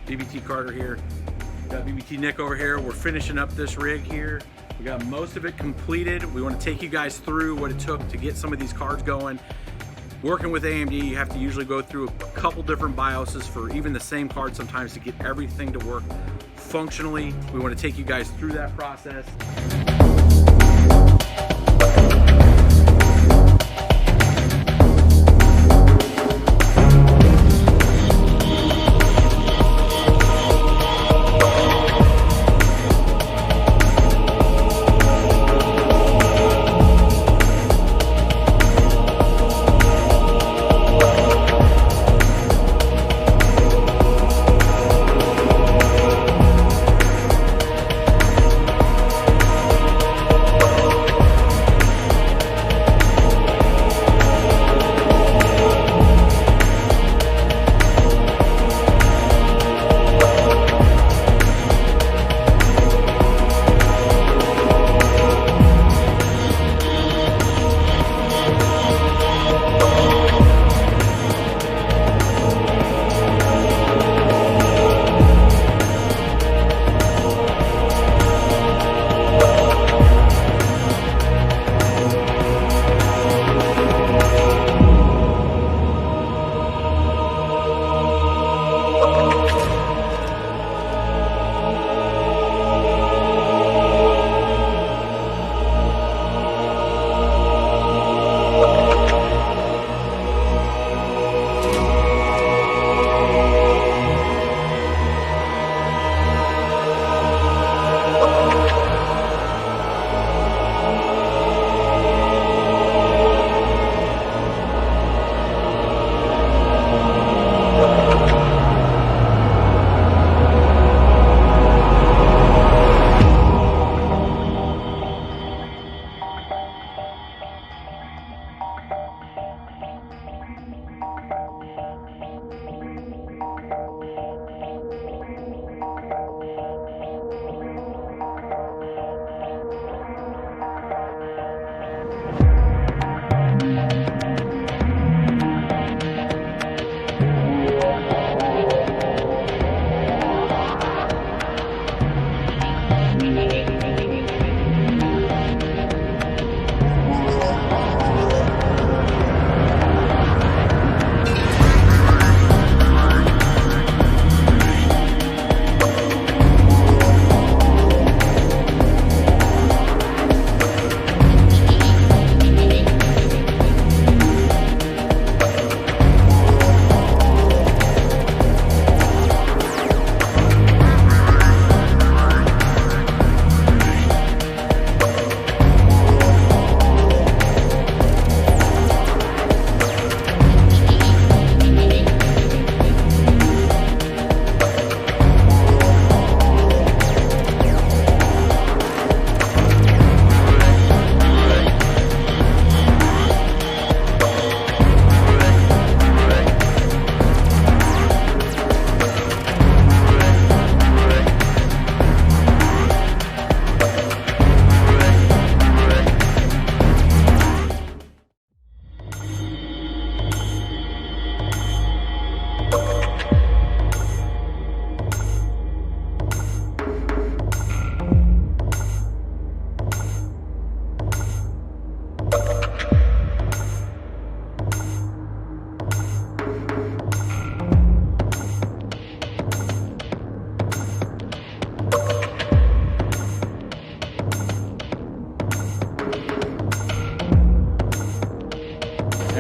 BBT Carter here. We got BBT Nick over here. We're finishing up this rig here. We got most of it completed. We want to take you guys through what it took to get some of these cards going. Working with AMD, you have to usually go through a couple different BIOSes for even the same card sometimes to get everything to work functionally. We want to take you guys through that process.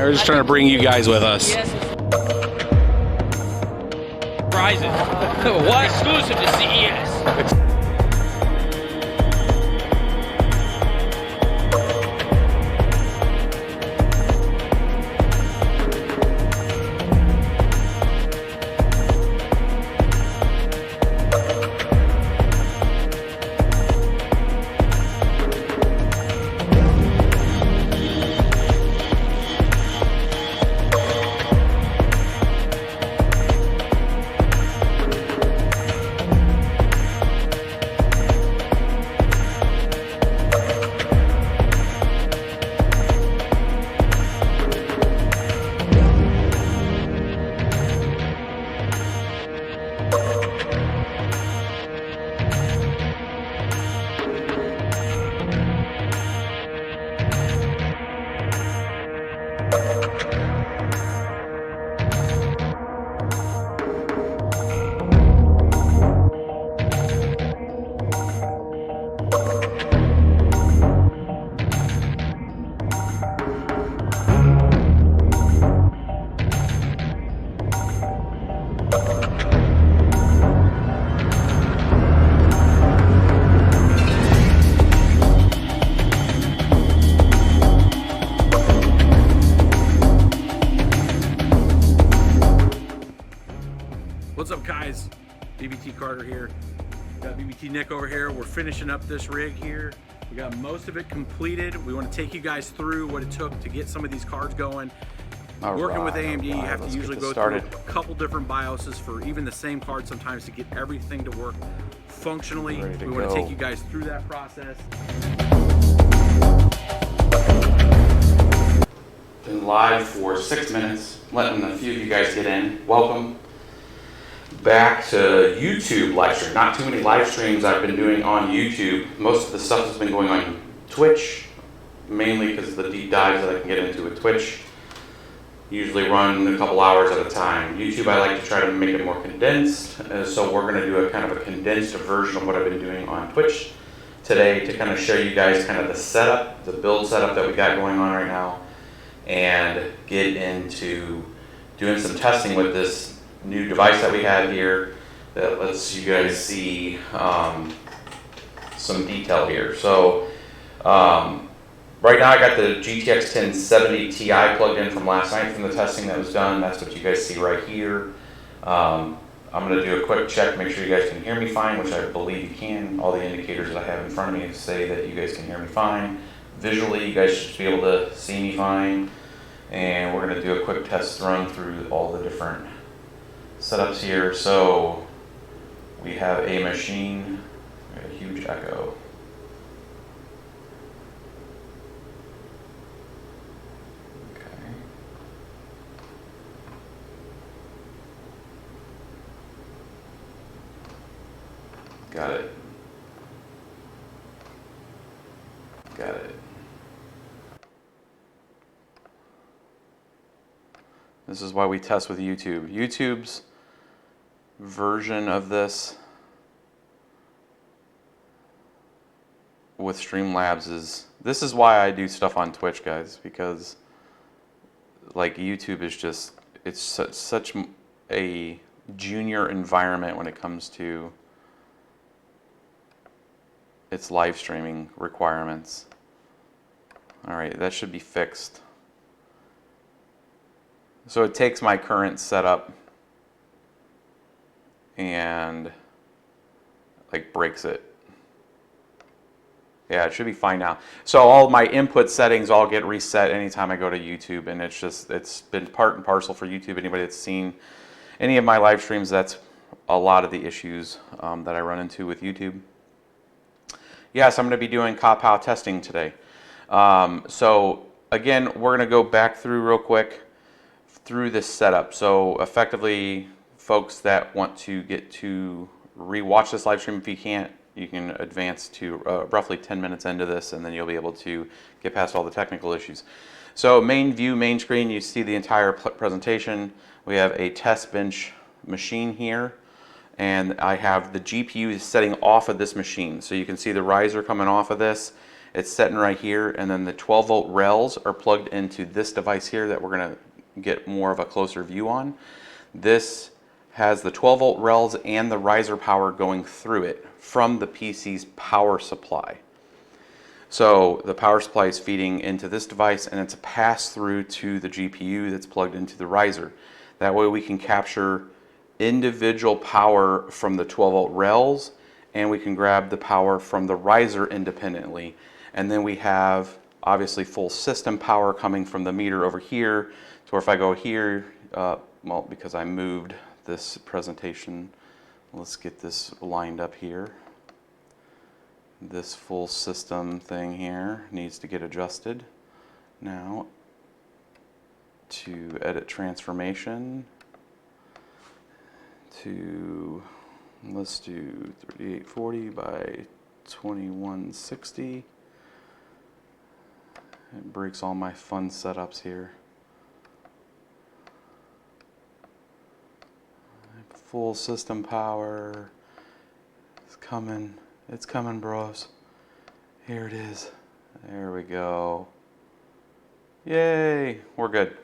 We're just trying to bring you guys with us. Ryzen. What? Exclusive to CES. BBT Carter here. Got BBT Nick over here. We're finishing up this rig here. We got most of it completed. We want to take you guys through what it took to get some of these cards going. Working with AMD, you have to usually go through a couple different BIOSes for even the same card sometimes to get everything to work functionally. We want to take you guys through that process. Been live for 6 minutes, letting a few of you guys get in. Welcome back to YouTube live stream. Not too many live streams I've been doing on YouTube. Most of the stuff has been going on Twitch, mainly because of the deep dives that I can get into with Twitch. Usually run a couple hours at a time. YouTube, I like to try to make it more condensed, so we're going to do a kind of a condensed version of what I've been doing on Twitch today to kind of show you guys kind of the setup, the build setup that we got going on right now, and get into doing some testing with this new device that we have here that lets you guys see some detail here. So right now I got the GTX 1070 Ti plugged in from last night from the testing that was done. That's what you guys see right here. I'm going to do a quick check, make sure you guys can hear me fine, which I believe you can. All the indicators that I have in front of me say that you guys can hear me fine. Visually, you guys should be able to see me fine. And we're going to do a quick test run through all the different setups here. So we have a machine, we have a huge echo. Okay. Got it. Got it. This is why we test with YouTube. YouTube's version of this with Streamlabs this is why I do stuff on Twitch, guys, because like YouTube is just, it's such a junior environment when it comes to its live streaming requirements. All right, that should be fixed. So it takes my current setup and like breaks it. Yeah, it should be fine now. So all my input settings all get reset anytime I go to YouTube, and it's been part and parcel for YouTube. Anybody that's seen any of my live streams, that's a lot of the issues that I run into with YouTube. Yes, I'm going to be doing Kawpow testing today. So again, we're going to go back through real quick through this setup. So effectively, folks that want to get to re-watch this live stream, if you can't, you can advance to roughly 10 minutes into this, and then you'll be able to get past all the technical issues. So main view, main screen, you see the entire presentation. We have a test bench machine here, and I have the GPU setting off of this machine. So you can see the riser coming off of this. It's setting right here, and then the 12-volt rails are plugged into this device here that we're going to get more of a closer view on. This has the 12-volt rails and the riser power going through it from the PC's power supply. So the power supply is feeding into this device, and it's a pass-through to the GPU that's plugged into the riser. That way we can capture individual power from the 12-volt rails, and we can grab the power from the riser independently. And then we have obviously full system power coming from the meter over here. So if I go here, well, because I moved this presentation, let's get this lined up here. This full system thing here needs to get adjusted. Now, to edit transformation, to, let's do 3840 by 2160. It breaks all my fun setups here. Full system power. It's coming, bros. Here it is. There we go. Yay, we're good.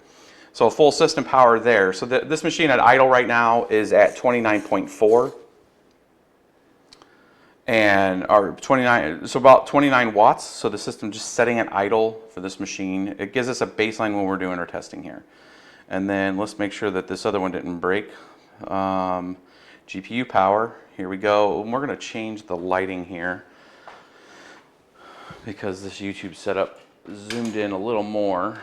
So full system power there. So this machine at idle right now is at 29.4. And our 29, so about 29 watts. So the system just setting at idle for this machine. It gives us a baseline when we're doing our testing here. And then let's make sure that this other one didn't break. GPU power, here we go. And we're gonna change the lighting here because this YouTube setup zoomed in a little more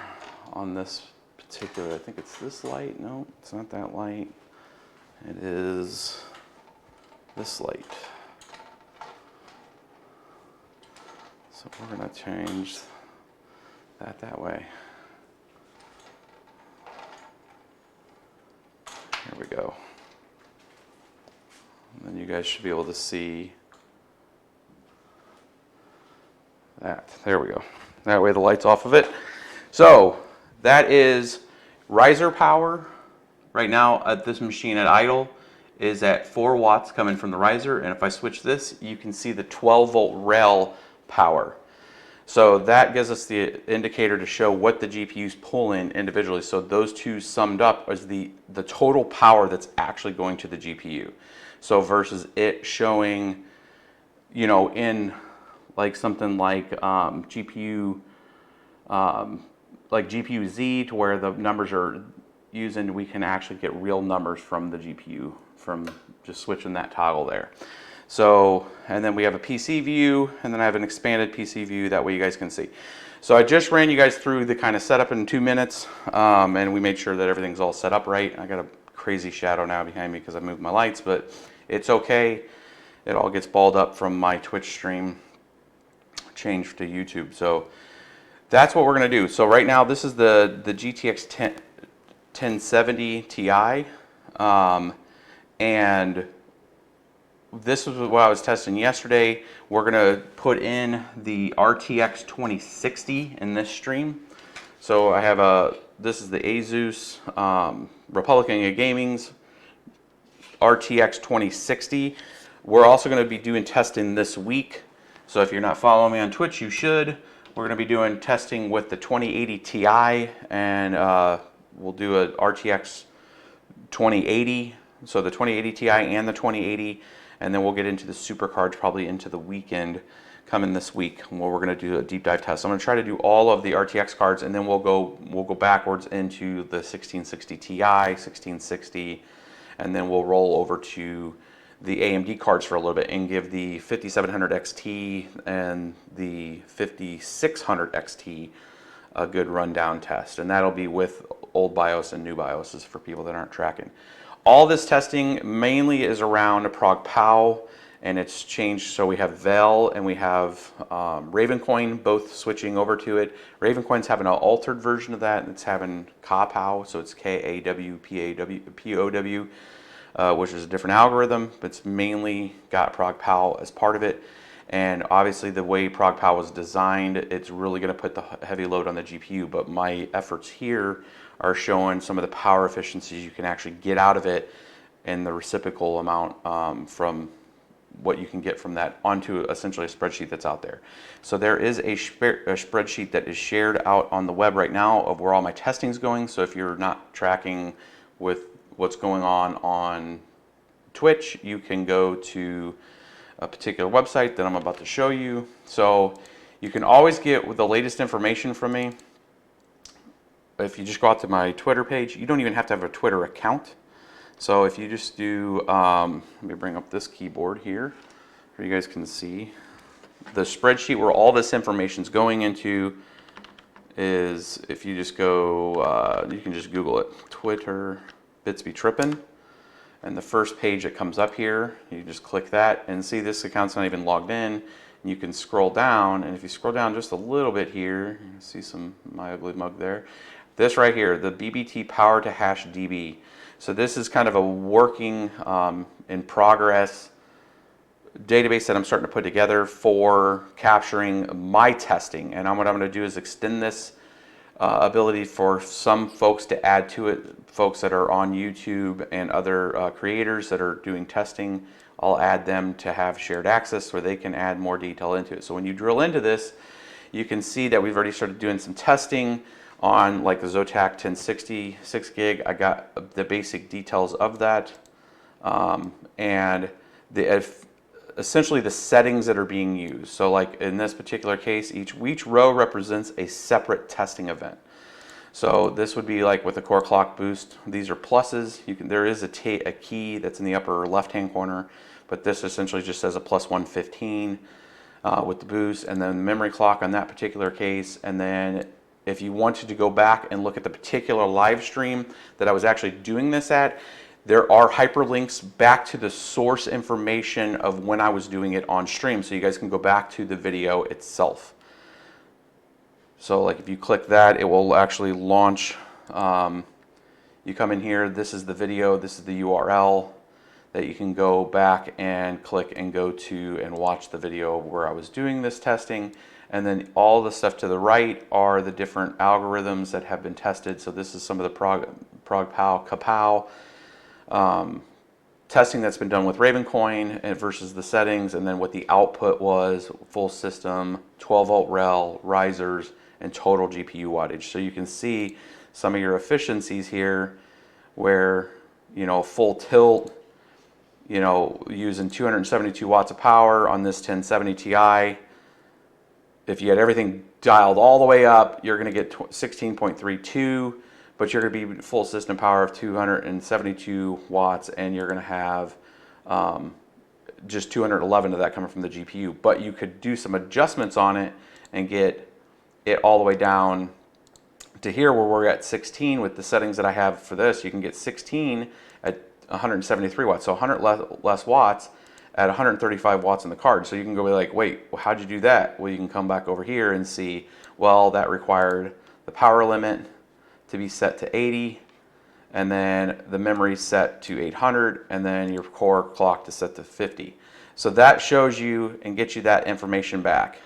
on this particular, I think it's this light. No, it's not that light. It is this light. So we're gonna change that way. Here we go. And then you guys should be able to see that. There we go. That way the light's off of it. So that is riser power. Right now at this machine at idle is at 4 watts coming from the riser. And if I switch this, you can see the 12 volt rail power. So that gives us the indicator to show what the GPUs pull in individually. So those two summed up is the total power that's actually going to the GPU. So versus it showing, you know, in like something like GPU Z, to where the numbers are using, we can actually get real numbers from the GPU from just switching that toggle there. So, and then we have a PC view, and then I have an expanded PC view, that way you guys can see. So I just ran you guys through the kind of setup in 2 minutes, and we made sure that everything's all set up right. I got a crazy shadow now behind me because I moved my lights, but it's okay. It all gets balled up from my Twitch stream changed to YouTube. So that's what we're gonna do. So right now, this is the GTX 1070 Ti, and this is what I was testing yesterday. We're gonna put in the RTX 2060 in this stream. So I have this is the Asus Republican of Gaming's RTX 2060. We're also gonna be doing testing this week. So if you're not following me on Twitch, you should. We're gonna be doing testing with the 2080 Ti, and we'll do a RTX 2080. So the 2080 Ti and the 2080. And then we'll get into the super cards probably into the weekend coming this week, where we're going to do a deep dive test. So I'm going to try to do all of the RTX cards, and then we'll go backwards into the 1660 Ti, 1660, and then we'll roll over to the AMD cards for a little bit and give the 5700 XT and the 5600 XT a good rundown test. And that'll be with old BIOS and new BIOSes for people that aren't tracking. All this testing mainly is around PROGPOW, and it's changed. So we have Vel and we have Ravencoin both switching over to it. Ravencoin's having an altered version of that, and it's having Kawpow, so it's Kawpow, which is a different algorithm, but it's mainly got PROGPOW as part of it. And obviously the way PROGPOW was designed, it's really going to put the heavy load on the GPU, but my efforts here are showing some of the power efficiencies you can actually get out of it and the reciprocal amount from what you can get from that onto essentially a spreadsheet that's out there. So there is a spreadsheet that is shared out on the web right now of where all my testing is going. So if you're not tracking with what's going on Twitch, you can go to a particular website that I'm about to show you. So you can always get the latest information from me. If you just go out to my Twitter page, you don't even have to have a Twitter account. So if you just do, let me bring up this keyboard here, so you guys can see. The spreadsheet where all this information is going into is, if you just go, you can just Google it, Twitter Bitsby Trippin. And the first page that comes up here, you just click that and see this account's not even logged in. You can scroll down, and if you scroll down just a little bit here, you can see my ugly mug there. This right here, the BBT power to hash DB. So this is kind of a working in progress database that I'm starting to put together for capturing my testing. And what I'm going to do is extend this ability for some folks to add to it, folks that are on YouTube and other creators that are doing testing. I'll add them to have shared access where they can add more detail into it. So when you drill into this, you can see that we've already started doing some testing on like the Zotac 1060 6 gig. I got the basic details of that, and essentially the settings that are being used. So like in this particular case, each row represents a separate testing event. So this would be like with the core clock boost. These are pluses. There is a key that's in the upper left-hand corner, but this essentially just says a plus 115 with the boost, and then memory clock on that particular case. And then if you wanted to go back and look at the particular live stream that I was actually doing this at, there are hyperlinks back to the source information of when I was doing it on stream, so you guys can go back to the video itself. So like if you click that, it will actually launch. You come in here, this is the video, this is the URL that you can go back and click and go to and watch the video where I was doing this testing. And then all the stuff to the right are the different algorithms that have been tested. So this is some of the PROGPOW, Kapow testing that's been done with Ravencoin and versus the settings, and then what the output was, full system, 12 volt rel, risers, and total GPU wattage. So you can see some of your efficiencies here where, you know, full tilt, you know, using 272 watts of power on this 1070 Ti. If you had everything dialed all the way up, you're going to get 16.32, but you're going to be full system power of 272 watts, and you're going to have just 211 of that coming from the GPU. But you could do some adjustments on it and get it all the way down to here where we're at 16 with the settings that I have for this. You can get 16 at 173 watts, so 100 less watts at 135 watts in the card. So you can go be like, wait, well, how'd you do that? Well, you can come back over here and see, well, that required the power limit to be set to 80, and then the memory set to 800, and then your core clock to set to 50. So that shows you and gets you that information back.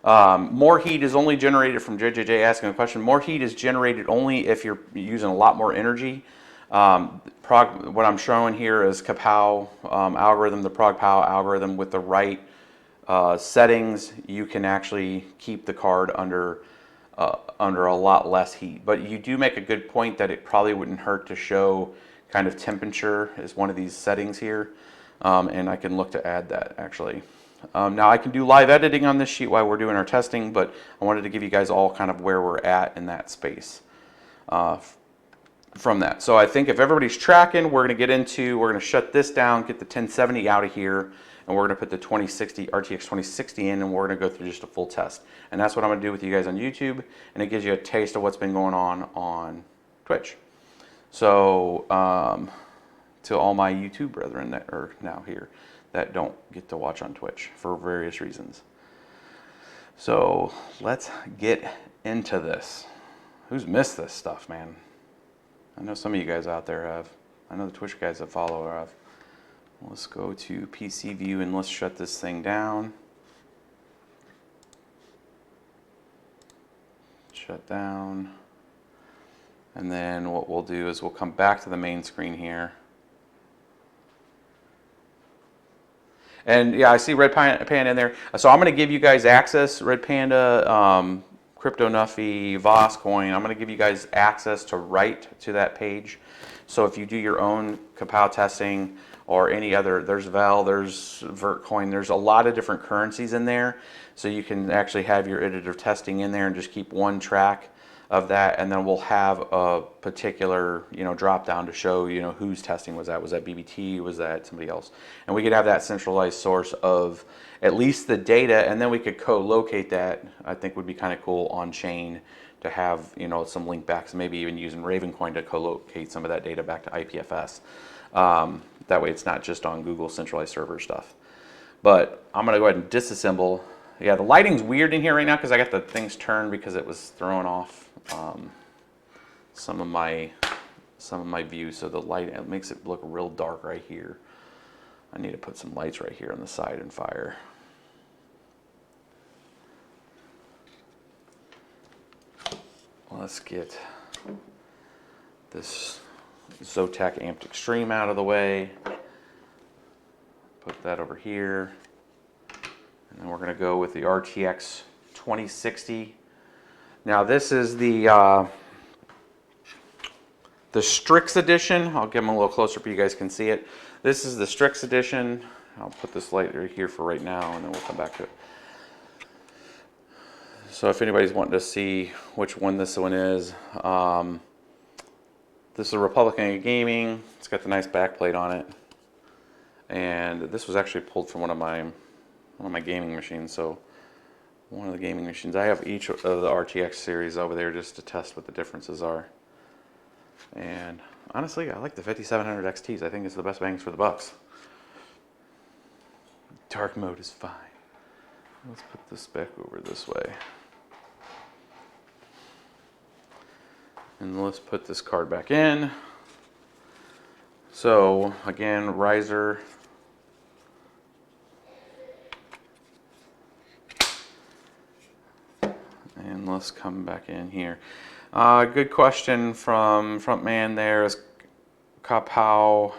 More heat is only generated from JJJ asking a question. More heat is generated only if you're using a lot more energy. What I'm showing here is Kapow algorithm, the PROGPOW algorithm. With the right settings, you can actually keep the card under a lot less heat. But you do make a good point that it probably wouldn't hurt to show kind of temperature as one of these settings here. And I can look to add that actually. Now I can do live editing on this sheet while we're doing our testing, but I wanted to give you guys all kind of where we're at in that space from that. So I think if everybody's tracking, we're going to shut this down, get the 1070 out of here, and we're going to put the RTX 2060 in, and we're going to go through just a full test. And that's what I'm going to do with you guys on YouTube, and it gives you a taste of what's been going on Twitch. So to all my YouTube brethren that are now here that don't get to watch on Twitch for various reasons. So let's get into this. Who's missed this stuff, man? I know some of you guys out there have. I know the Twitch guys that follow have. Let's go to PC view and let's shut this thing down. Shut down. And then what we'll do is we'll come back to the main screen here. And yeah, I see Red Panda in there. So I'm going to give you guys access, Red Panda, Crypto Nuffy, Voscoin. I'm going to give you guys access to write to that page. So if you do your own Kapow testing or any other, there's Val, there's Vertcoin, there's a lot of different currencies in there. So you can actually have your iterative testing in there and just keep one track of that, and then we'll have a particular, drop down to show, whose testing was that. Was that BBT? Was that somebody else? And we could have that centralized source of at least the data, and then we could co-locate that. I think would be kind of cool on chain to have, some link backs, maybe even using Ravencoin to co-locate some of that data back to IPFS. That way it's not just on Google centralized server stuff. But I'm gonna go ahead and disassemble. Yeah, the lighting's weird in here right now because I got the things turned because it was throwing off some of my view. So the light, it makes it look real dark right here. I need to put some lights right here on the side and fire. Let's get this Zotac Amped Extreme out of the way. Put that over here. And then we're going to go with the RTX 2060. Now this is the Strix edition. I'll get them a little closer so you guys can see it. This is the Strix edition. I'll put this light right here for right now, and then we'll come back to it. So if anybody's wanting to see which one this one is, this is a Republican Gaming. It's got the nice backplate on it, and this was actually pulled from one of my gaming machines. So one of the gaming machines, I have each of the RTX series over there just to test what the differences are. And honestly, I like the 5700 XTs. I think it's the best bangs for the bucks. Dark mode is fine. Let's put this back over this way. And let's put this card back in. So again, riser. And let's come back in here. Good question from Frontman there. Is Kapow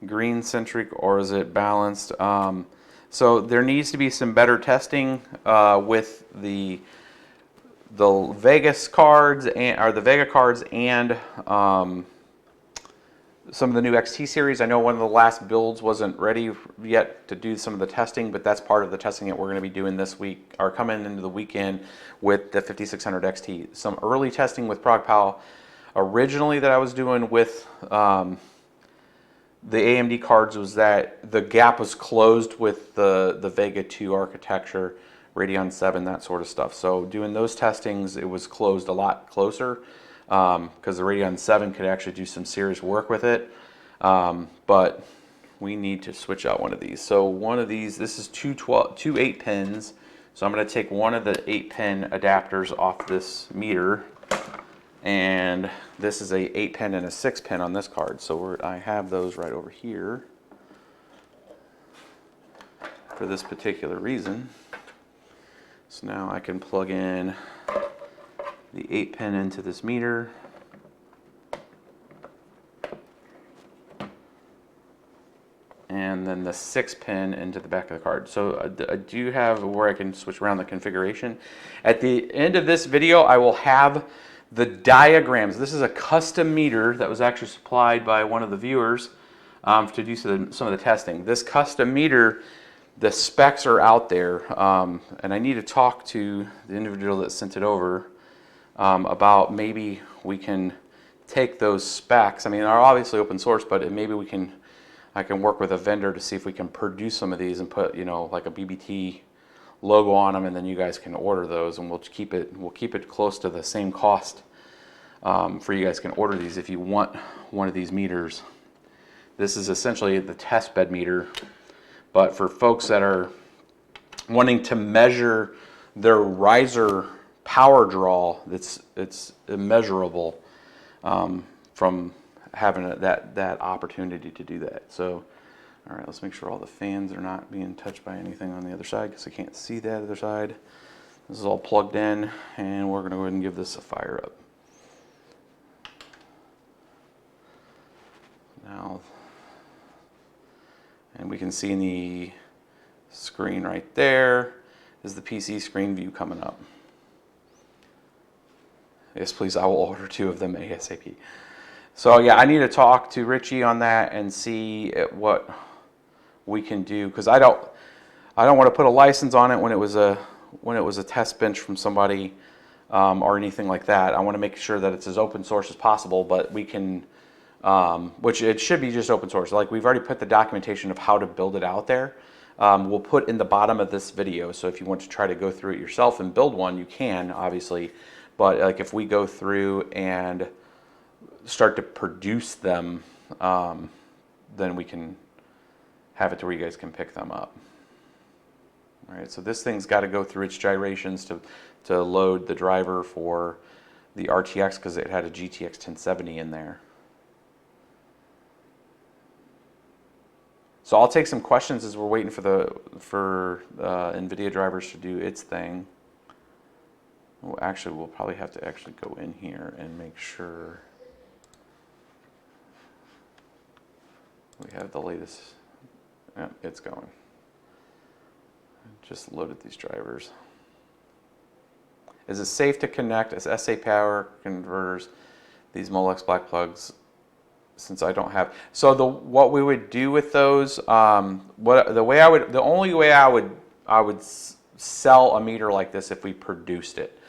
green centric or is it balanced? So there needs to be some better testing with the Vegas cards and the Vega cards and some of the new XT series. I know one of the last builds wasn't ready yet to do some of the testing, but that's part of the testing that we're going to be doing this week, or coming into the weekend with the 5600 XT. Some early testing with PROGPOW originally that I was doing with the AMD cards was that the gap was closed with the Vega 2 architecture, Radeon 7, that sort of stuff. So doing those testings, it was closed a lot closer because the Radeon 7 could actually do some serious work with it. But we need to switch out one of these. So one of these, this is two 8 pins. So I'm going to take one of the 8-pin adapters off this meter. And this is a 8-pin and a 6-pin on this card. So I have those right over here for this particular reason. So now I can plug in the 8-pin into this meter. And then the 6-pin into the back of the card. So I do have where I can switch around the configuration. At the end of this video, I will have the diagrams. This is a custom meter that was actually supplied by one of the viewers to do some of the testing. This custom meter, the specs are out there, and I need to talk to the individual that sent it over about maybe we can take those specs. I mean, they're obviously open source, but maybe I can work with a vendor to see if we can produce some of these and put, you know, like a BBT logo on them, and then you guys can order those, and we'll keep it close to the same cost for you guys can order these if you want one of these meters. This is essentially the test bed meter, but for folks that are wanting to measure their riser power draw, it's immeasurable from having that opportunity to do that. So, all right, let's make sure all the fans are not being touched by anything on the other side because I can't see that other side. This is all plugged in, and we're going to go ahead and give this a fire up. Now, and we can see in the screen right there is the PC screen view coming up. Yes, please, I will order 2 of them ASAP. So yeah, I need to talk to Richie on that and see what we can do, because I don't want to put a license on it when it was a test bench from somebody or anything like that. I want to make sure that it's as open source as possible, but we can, which it should be just open source. Like, we've already put the documentation of how to build it out there. We'll put in the bottom of this video, so if you want to try to go through it yourself and build one, you can, obviously. But like, if we go through and start to produce them, then we can have it to where you guys can pick them up. All right, so this thing's got to go through its gyrations to load the driver for the RTX because it had a GTX 1070 in there. So I'll take some questions as we're waiting for NVIDIA drivers to do its thing. Well, actually, we'll probably have to actually go in here and make sure we have the latest. Yeah, it's going. Just loaded these drivers. Is it safe to connect as SA power converters these Molex black plugs? Since I don't have, so what we would do with those, the only way I would sell a meter like this if we produced it,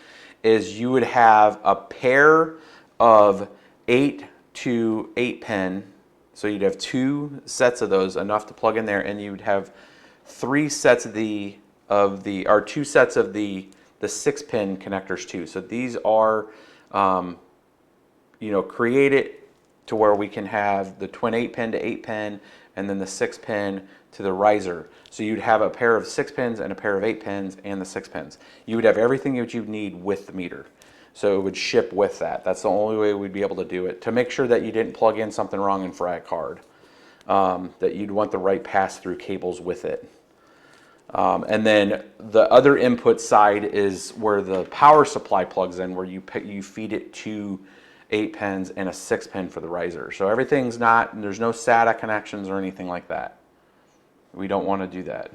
is you would have a pair of 8 to 8 pin. So you'd have 2 sets of those, enough to plug in there, and you'd have 3 sets of or 2 sets of the 6 pin connectors too. So these are, created to where we can have the twin 8 pin to 8 pin, and then the 6 pin to the riser. So you'd have a pair of 6 pins and a pair of 8 pins and the 6 pins. You would have everything that you'd need with the meter. So it would ship with that. That's the only way we'd be able to do it, to make sure that you didn't plug in something wrong and fry a card, that you'd want the right pass-through cables with it. And then the other input side is where the power supply plugs in, where you feed it to 8 pins and a 6 pin for the riser. So everything's there's no SATA connections or anything like that. We don't want to do that.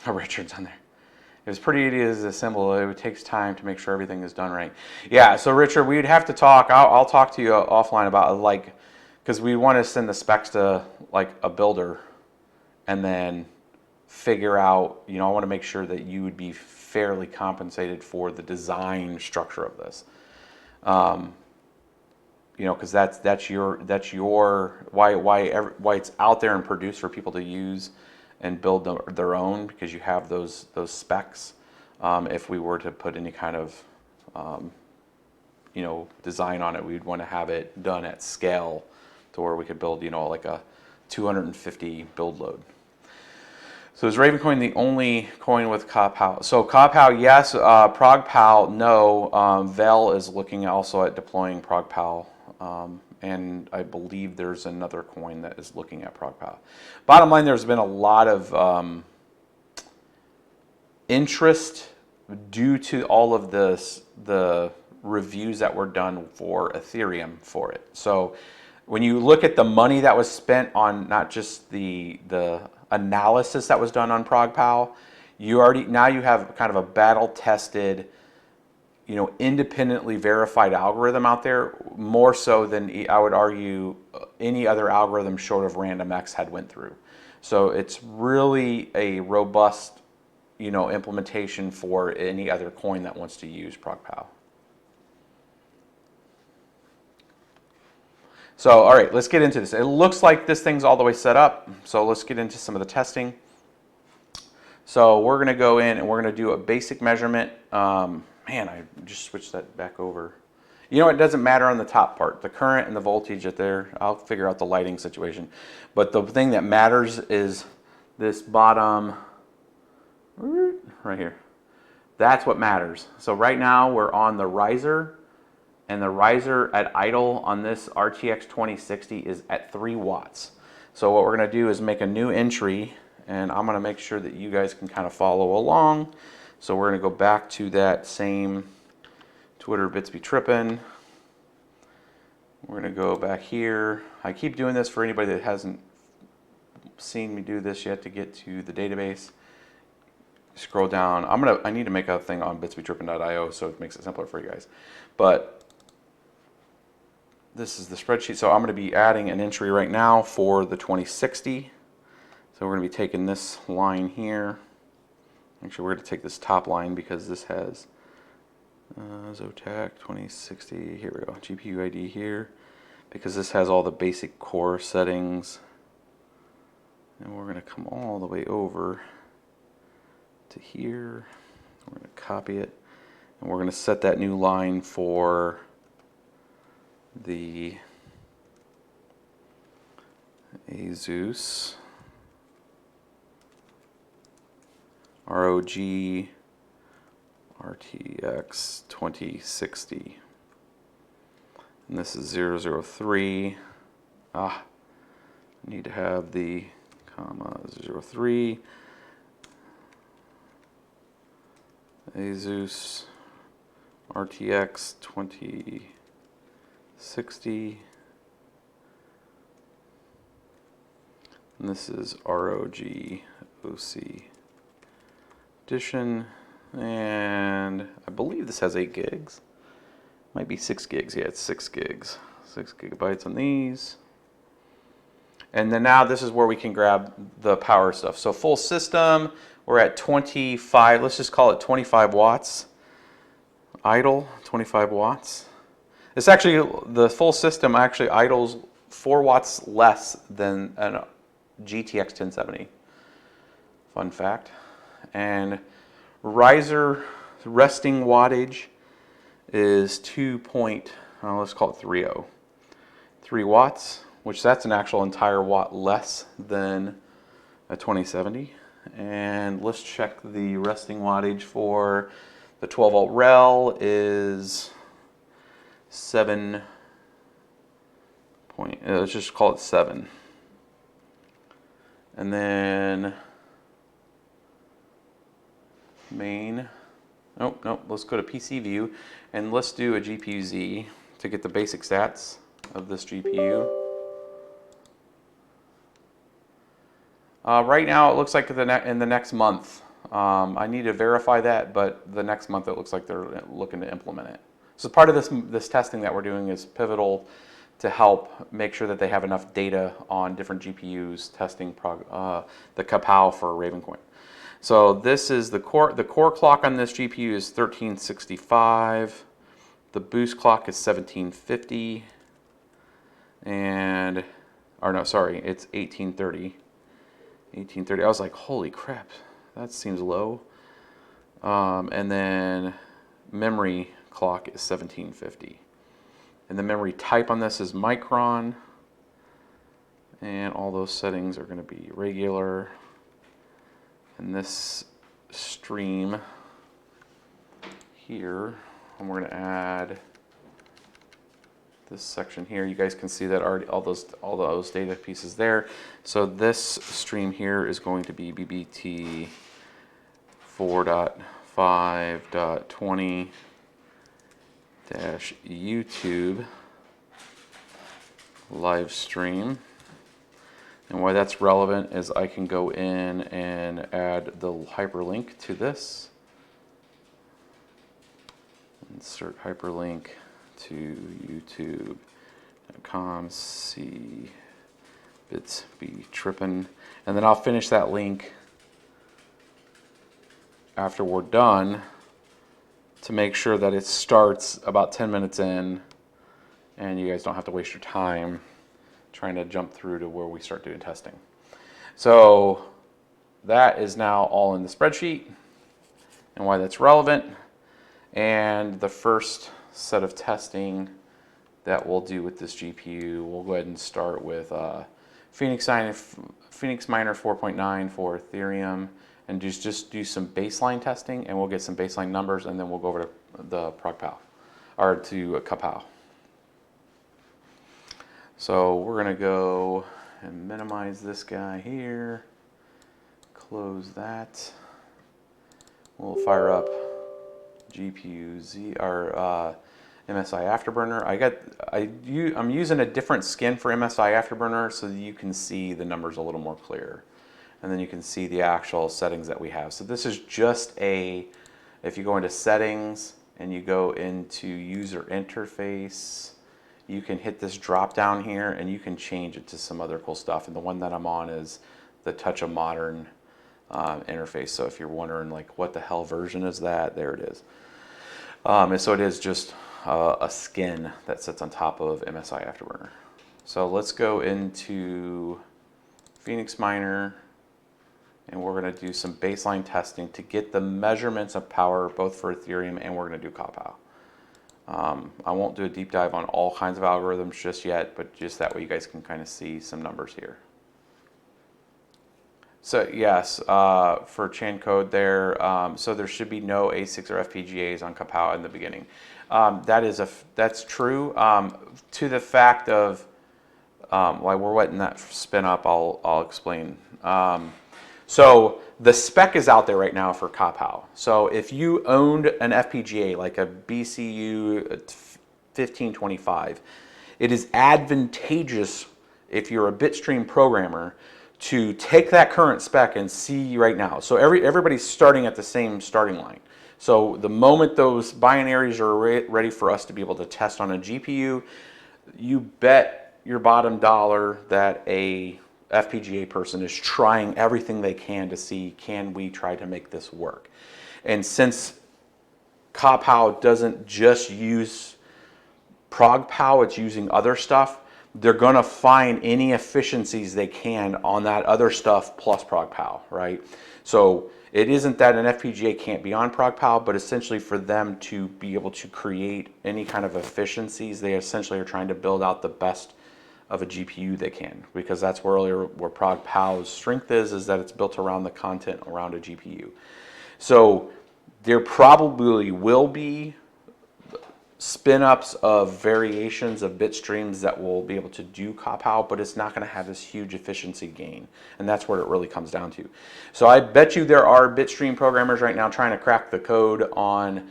Oh, Richard's on there. It was pretty easy to assemble. It takes time to make sure everything is done right. Yeah, so Richard, we'd have to talk. I'll talk to you offline about, like, because we want to send the specs to like a builder and then figure out, I want to make sure that you would be fairly compensated for the design structure of this. Because that's your why it's out there and produced for people to use and build their own, because you have those specs. If we were to put any kind of design on it, we'd want to have it done at scale to where we could build like a 250 build load. So is Ravencoin the only coin with Kawpow? So Kawpow, yes. PROGPOW, no. Vel is looking also at deploying PROGPOW. And I believe there's another coin that is looking at PROGPOW. Bottom line, there's been a lot of interest due to all of the reviews that were done for Ethereum for it. So when you look at the money that was spent on not just the analysis that was done on PROGPOW, now you have kind of a battle-tested, independently verified algorithm out there, more so than I would argue any other algorithm short of RandomX had went through. So it's really a robust, implementation for any other coin that wants to use PROGPOW. So, all right, let's get into this. It looks like this thing's all the way set up. So let's get into some of the testing. So we're going to go in and we're going to do a basic measurement. Man, I just switched that back over. It doesn't matter on the top part. The current and the voltage at there, I'll figure out the lighting situation. But the thing that matters is this bottom, right here. That's what matters. So right now we're on the riser, and the riser at idle on this RTX 2060 is at 3 watts. So what we're going to do is make a new entry, and I'm going to make sure that you guys can kind of follow along. So we're going to go back to that same Twitter bits be trippin'. We're going to go back here. I keep doing this for anybody that hasn't seen me do this yet to get to the database. Scroll down. I need to make a thing on bitsbetrippin.io so it makes it simpler for you guys. But this is the spreadsheet. So I'm going to be adding an entry right now for the 2060. So we're going to be taking this line here. Actually, we're going to take this top line because this has Zotac 2060. Here we go. GPU ID here, because this has all the basic core settings. And we're going to come all the way over to here. We're going to copy it, and we're going to set that new line for the ASUS ROG RTX 2060. And this is 003. I need to have the comma 03. ASUS RTX 2060. And this is ROG OC edition. And I believe this has 8 gigs. Might be 6 gigs. Yeah, it's 6 gigs. 6 gigabytes on these. And then now this is where we can grab the power stuff. So full system, we're at 25, let's just call it 25 watts. Idle, 25 watts. It's actually, the full system actually idles 4 watts less than a GTX 1070. Fun fact. And riser resting wattage is let's call it 3 watts, which that's an actual entire watt less than a 2070. And let's check the resting wattage for the 12 volt rail is 7. Let's just call it 7. And then main. Nope. Let's go to PC view and let's do a GPU Z to get the basic stats of this GPU. Right now it looks like in the next month. I need to verify that, but the next month it looks like they're looking to implement it. So part of this testing that we're doing is pivotal to help make sure that they have enough data on different GPUs testing the Kapow for Ravencoin. So this is the core clock on this GPU is 1365. The boost clock is 1750. It's 1830. 1830. I was like, holy crap, that seems low. And then memory clock is 1750. And the memory type on this is micron. And all those settings are going to be regular. And this stream here, and we're going to add this section here. You guys can see that already all those data pieces there. So this stream here is going to be BBT 4.5.20 YouTube live stream. And why that's relevant is I can go in and add the hyperlink to this. Insert hyperlink to youtube.com bits be Trippin, and then I'll finish that link after we're done to make sure that it starts about 10 minutes in and you guys don't have to waste your time trying to jump through to where we start doing testing. So that is now all in the spreadsheet and why that's relevant. And the first set of testing that we'll do with this GPU, we'll go ahead and start with Phoenix Miner 4.9 for Ethereum, and just do some baseline testing, and we'll get some baseline numbers, and then we'll go over to the PROGPOW, or to Kapow. So we're going to go and minimize this guy here, close that. We'll fire up GPU Z or MSI Afterburner. I'm using a different skin for MSI Afterburner so that you can see the numbers a little more clear, and then you can see the actual settings that we have. So this is just if you go into settings and you go into user interface, you can hit this drop down here and you can change it to some other cool stuff. And the one that I'm on is the Touch of Modern interface. So if you're wondering like what the hell version is that, there it is. And so it is just a skin that sits on top of MSI Afterburner. So let's go into Phoenix Miner and we're going to do some baseline testing to get the measurements of power both for Ethereum and we're going to do Kawpow. I won't do a deep dive on all kinds of algorithms just yet, but just that way you guys can kind of see some numbers here. So yes, for chain code there, so there should be no ASICs or FPGAs on Kapow in the beginning. That's true. To the fact of why we're letting that spin up, I'll explain. So the spec is out there right now for Kapow. So if you owned an FPGA like a BCU 1525, it is advantageous if you're a bitstream programmer to take that current spec and see right now. So everybody's starting at the same starting line. So the moment those binaries are ready for us to be able to test on a GPU, you bet your bottom dollar that a FPGA person is trying everything they can to see, can we try to make this work? And since Kawpow doesn't just use PROGPOW, it's using other stuff, they're going to find any efficiencies they can on that other stuff plus PROGPOW, right? So it isn't that an FPGA can't be on PROGPOW, but essentially for them to be able to create any kind of efficiencies, they essentially are trying to build out the best of a GPU they can, because that's where PROGPOW's strength is that it's built around the content around a GPU. So there probably will be spin-ups of variations of bit streams that will be able to do Kapow, but it's not going to have this huge efficiency gain, and that's what it really comes down to. So I bet you there are bitstream programmers right now trying to crack the code on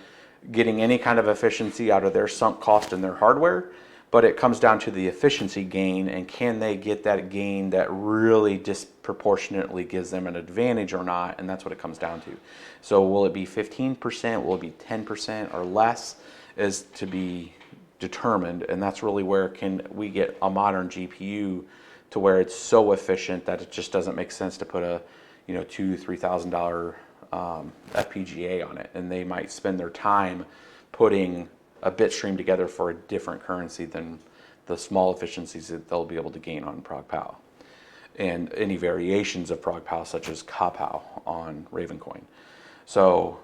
getting any kind of efficiency out of their sunk cost in their hardware, but it comes down to the efficiency gain, and can they get that gain that really disproportionately gives them an advantage or not, and that's what it comes down to. So will it be 15%, will it be 10% or less, is to be determined, and that's really where can we get a modern GPU to where it's so efficient that it just doesn't make sense to put a $2,000-3,000 FPGA on it, and they might spend their time putting a bit stream together for a different currency than the small efficiencies that they'll be able to gain on PROGPOW and any variations of PROGPOW such as Kapow on Ravencoin. So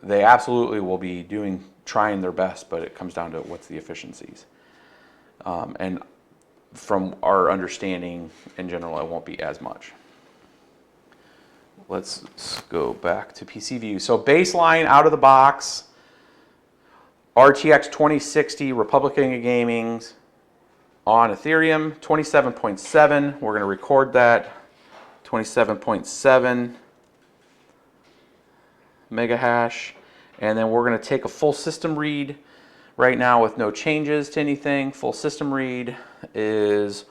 they absolutely will be trying their best, but it comes down to what's the efficiencies. And from our understanding in general, it won't be as much. Let's go back to PC view. So baseline out of the box, RTX 2060 Republican of Gaming's on Ethereum, 27.7. We're going to record that, 27.7 mega hash. And then we're going to take a full system read right now with no changes to anything. Full system read is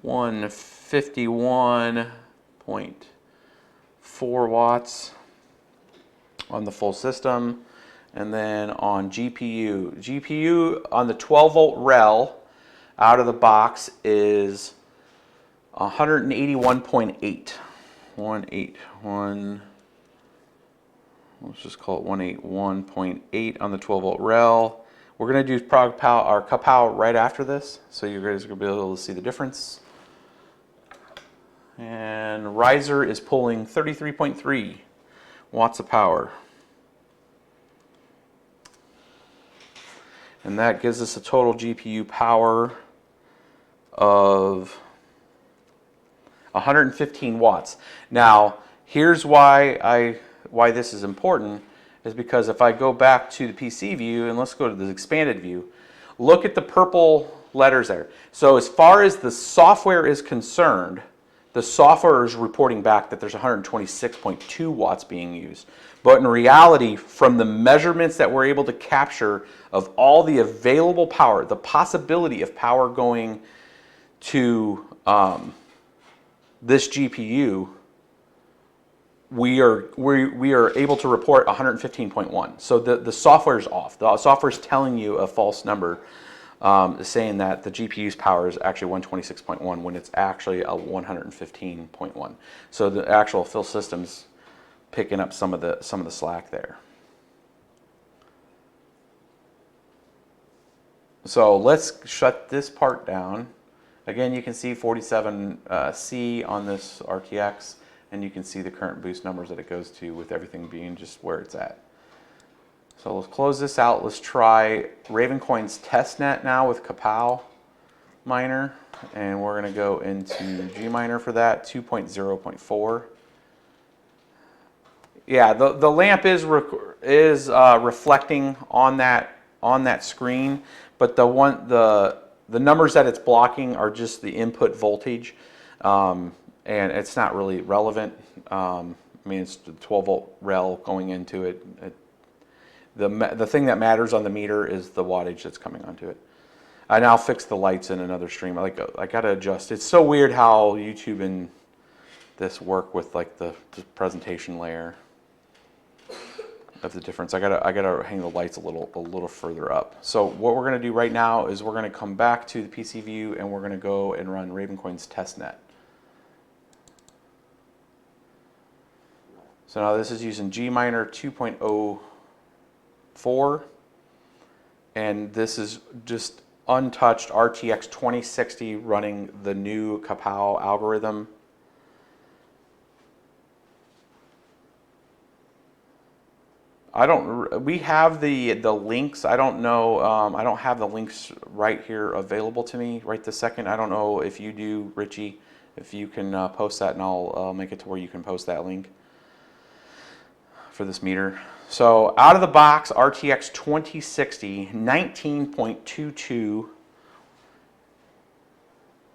151.4 watts on the full system. And then on GPU on the 12 volt rel out of the box is 181.8. 181. Let's just call it 181.8 on the 12 volt rel. We're going to do PROGPOW or Kapow right after this, so you guys are going to be able to see the difference. And Riser is pulling 33.3 watts of power. And that gives us a total GPU power of 115 watts. Now, here's why this is important, is because if I go back to the PC view, and let's go to the expanded view, look at the purple letters there. So as far as the software is concerned, the software is reporting back that there's 126.2 watts being used. But in reality, from the measurements that we're able to capture of all the available power, the possibility of power going to this GPU, we are able to report 115.1. So the software is off. The software is telling you a false number, saying that the GPU's power is actually 126.1 when it's actually a 115.1. So the actual full system's picking up some of the slack there. So let's shut this part down. Again, you can see 47C on this RTX, and you can see the current boost numbers that it goes to with everything being just where it's at. So let's close this out. Let's try Ravencoin's testnet now with Kapow miner, and we're going to go into Gminer for that, 2.0.4. Yeah, the lamp is reflecting on that screen, but the numbers that it's blocking are just the input voltage, and it's not really relevant. I mean, it's the 12 volt rel going into it. The thing that matters on the meter is the wattage that's coming onto it. I now fix the lights in another stream. I gotta adjust. It's so weird how YouTube and this work with like the presentation layer. of the difference. I gotta hang the lights a little further up. So what we're gonna do right now is we're gonna come back to the PC view and we're gonna go and run Ravencoins testnet. So now this is using Gminer 2.04, and this is just untouched RTX 2060 running the new Kapow algorithm. We have the links. I don't know, I don't have the links right here available to me right this second. I don't know if you do, Richie, if you can post that, and I'll make it to where you can post that link for this meter. So out of the box, RTX 2060, 19.22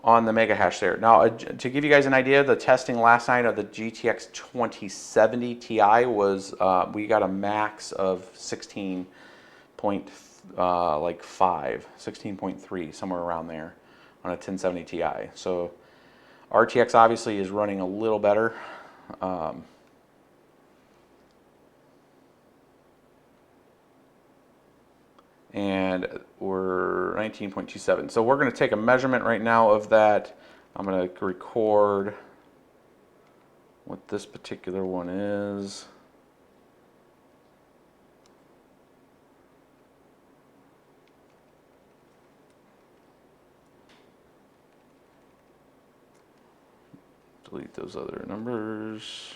on the mega hash there. Now, to give you guys an idea, the testing last night of the GTX 2070 Ti was, we got a max of 16.3, somewhere around there on a 1070 Ti. So RTX obviously is running a little better. And we're 19.27. So we're going to take a measurement right now of that. I'm going to record what this particular one is. Delete those other numbers.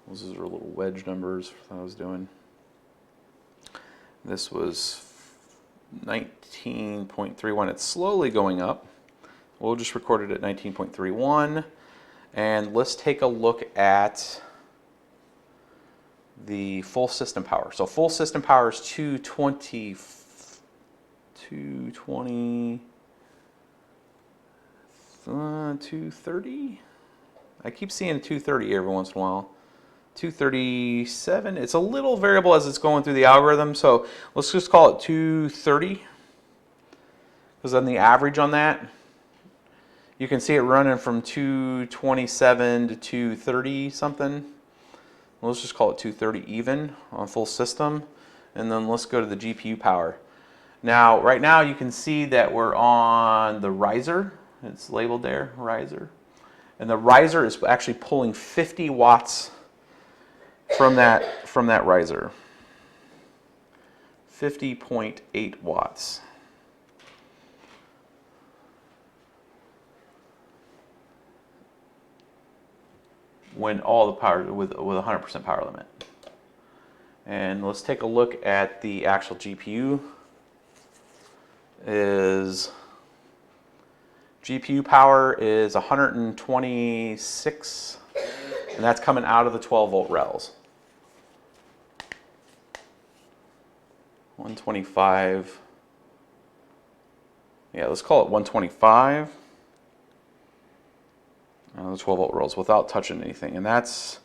Those are little wedge numbers that I was doing. This was 19.31. It's slowly going up. We'll just record it at 19.31. And let's take a look at the full system power. So full system power is 220, 230? I keep seeing 230 every once in a while. 237. It's a little variable as it's going through the algorithm, so let's just call it 230, because then the average on that, you can see it running from 227 to 230 something. Let's just call it 230 even on full system, and then let's go to the GPU power. Now, right now you can see that we're on the riser. It's labeled there, riser, and the riser is actually pulling 50 watts from that riser. 50.8 watts. When all the power with 100% power limit. And let's take a look at the actual GPU. GPU power is 126, and that's coming out of the 12 volt rails. 125. Yeah, let's call it 125. The 12 volt rails without touching anything, and that's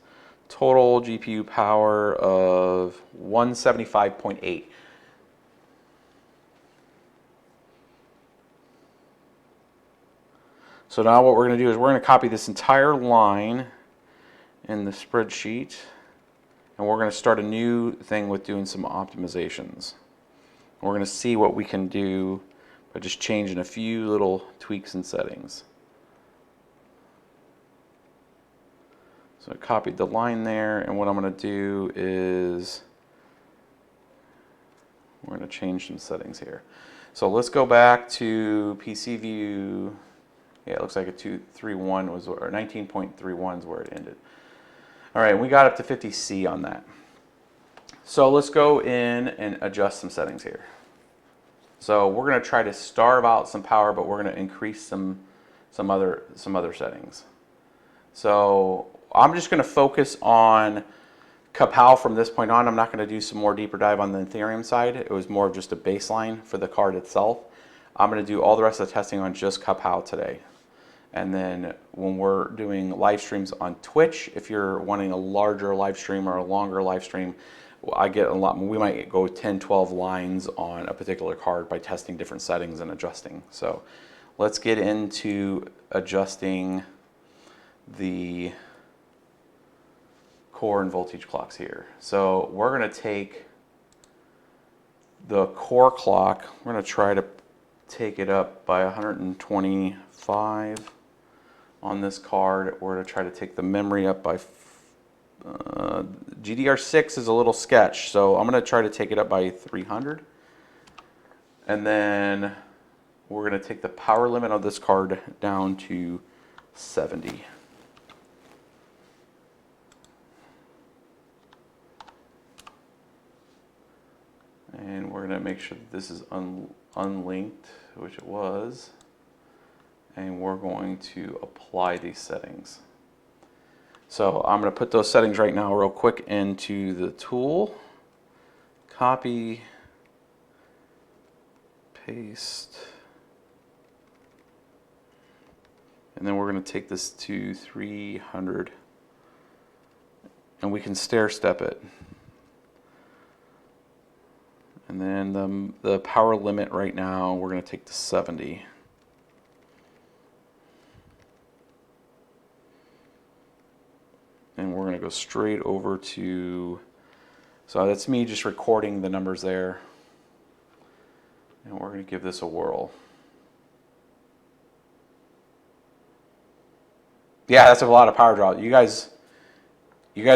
total GPU power of 175.8. So now what we're going to do is we're going to copy this entire line in the spreadsheet, and we're going to start a new thing with doing some optimizations. We're going to see what we can do by just changing a few little tweaks and settings. So I copied the line there, and what I'm going to do is we're going to change some settings here. So let's go back to PC view. Yeah, it looks like a 231 was, or 19.31 is where it ended. All right, we got up to 50C on that. So let's go in and adjust some settings here. So we're going to try to starve out some power, but we're going to increase some other settings. So I'm just going to focus on Kapow from this point on. I'm not going to do some more deeper dive on the Ethereum side. It was more of just a baseline for the card itself. I'm going to do all the rest of the testing on just Kapow today. And then when we're doing live streams on Twitch, if you're wanting a larger live stream or a longer live stream, I get a lot. We might go 10, 12 lines on a particular card by testing different settings and adjusting. So let's get into adjusting the core and voltage clocks here. So we're going to take the core clock, we're going to try to take it up by 125 on this card. We're going to try to take the memory up by GDR6 is a little sketch, so I'm going to try to take it up by 300. And then we're going to take the power limit of this card down to 70. And we're going to make sure that this is unlinked, which it was. And we're going to apply these settings. So I'm going to put those settings right now real quick into the tool. Copy, paste. And then we're going to take this to 300. And we can stair step it. And then the power limit right now, we're going to take to 70. And we're going to go straight over to, so that's me just recording the numbers there. And we're going to give this a whirl. Yeah, that's a lot of power draw. You guys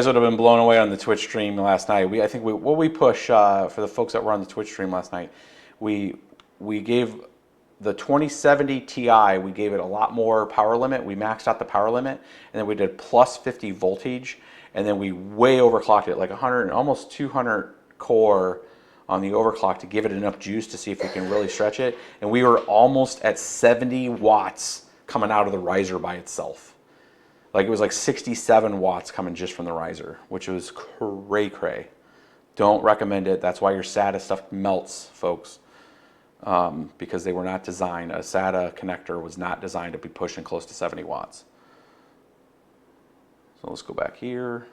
would have been blown away on the Twitch stream last night. I think what we push for the folks that were on the Twitch stream last night, we gave the 2070 Ti, we gave it a lot more power limit. We maxed out the power limit, and then we did plus 50 voltage, and then we way overclocked it, like 100, almost 200 core on the overclock to give it enough juice to see if we can really stretch it. And we were almost at 70 watts coming out of the riser by itself. Like it was like 67 watts coming just from the riser, which was cray-cray. Don't recommend it. That's why your SATA stuff melts, folks, because they were not designed. A SATA connector was not designed to be pushing close to 70 watts. So let's go back here.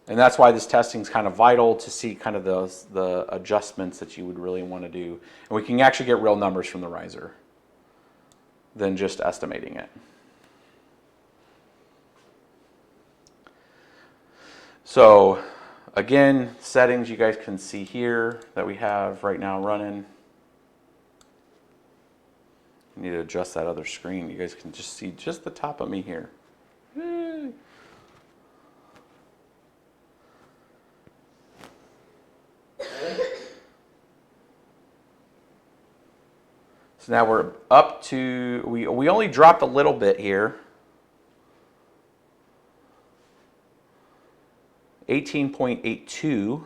And that's why this testing is kind of vital to see kind of the adjustments that you would really want to do. And we can actually get real numbers from the riser than just estimating it. So again, settings you guys can see here that we have right now running. I need to adjust that other screen. You guys can just see just the top of me here. So now we're up to, we only dropped a little bit here. 18.82.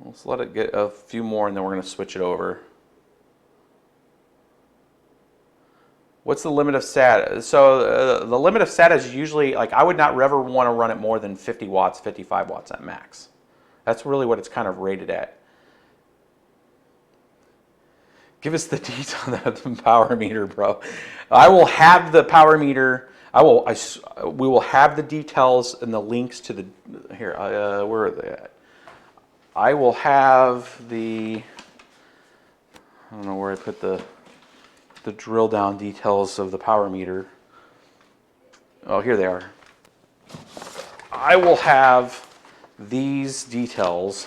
Let's let it get a few more and then we're going to switch it over. What's the limit of SATA? So the limit of SATA is usually, like, I would not ever want to run it more than 50 watts, 55 watts at max. That's really what it's kind of rated at. Give us the detail on the power meter, bro. I will have the power meter. We will have the details and the links to the, here, where are they at? I will have the, I don't know where I put the drill down details of the power meter. Oh, here they are. I will have these details.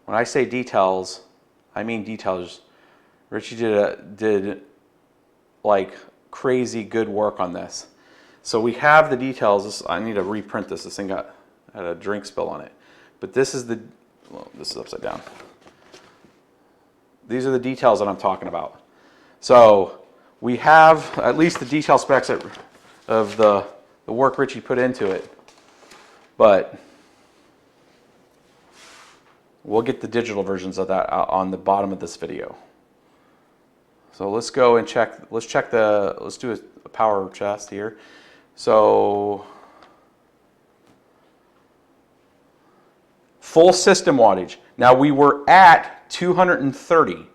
When I say details, I mean details. Richie did like crazy good work on this. So we have the details. I need to reprint this. This thing had a drink spill on it. But this is the, well, this is upside down. These are the details that I'm talking about. So we have at least the detail specs of the work Richie put into it. But we'll get the digital versions of that out on the bottom of this video. So let's go and check, let's do a power test here. So full system wattage. Now we were at 230.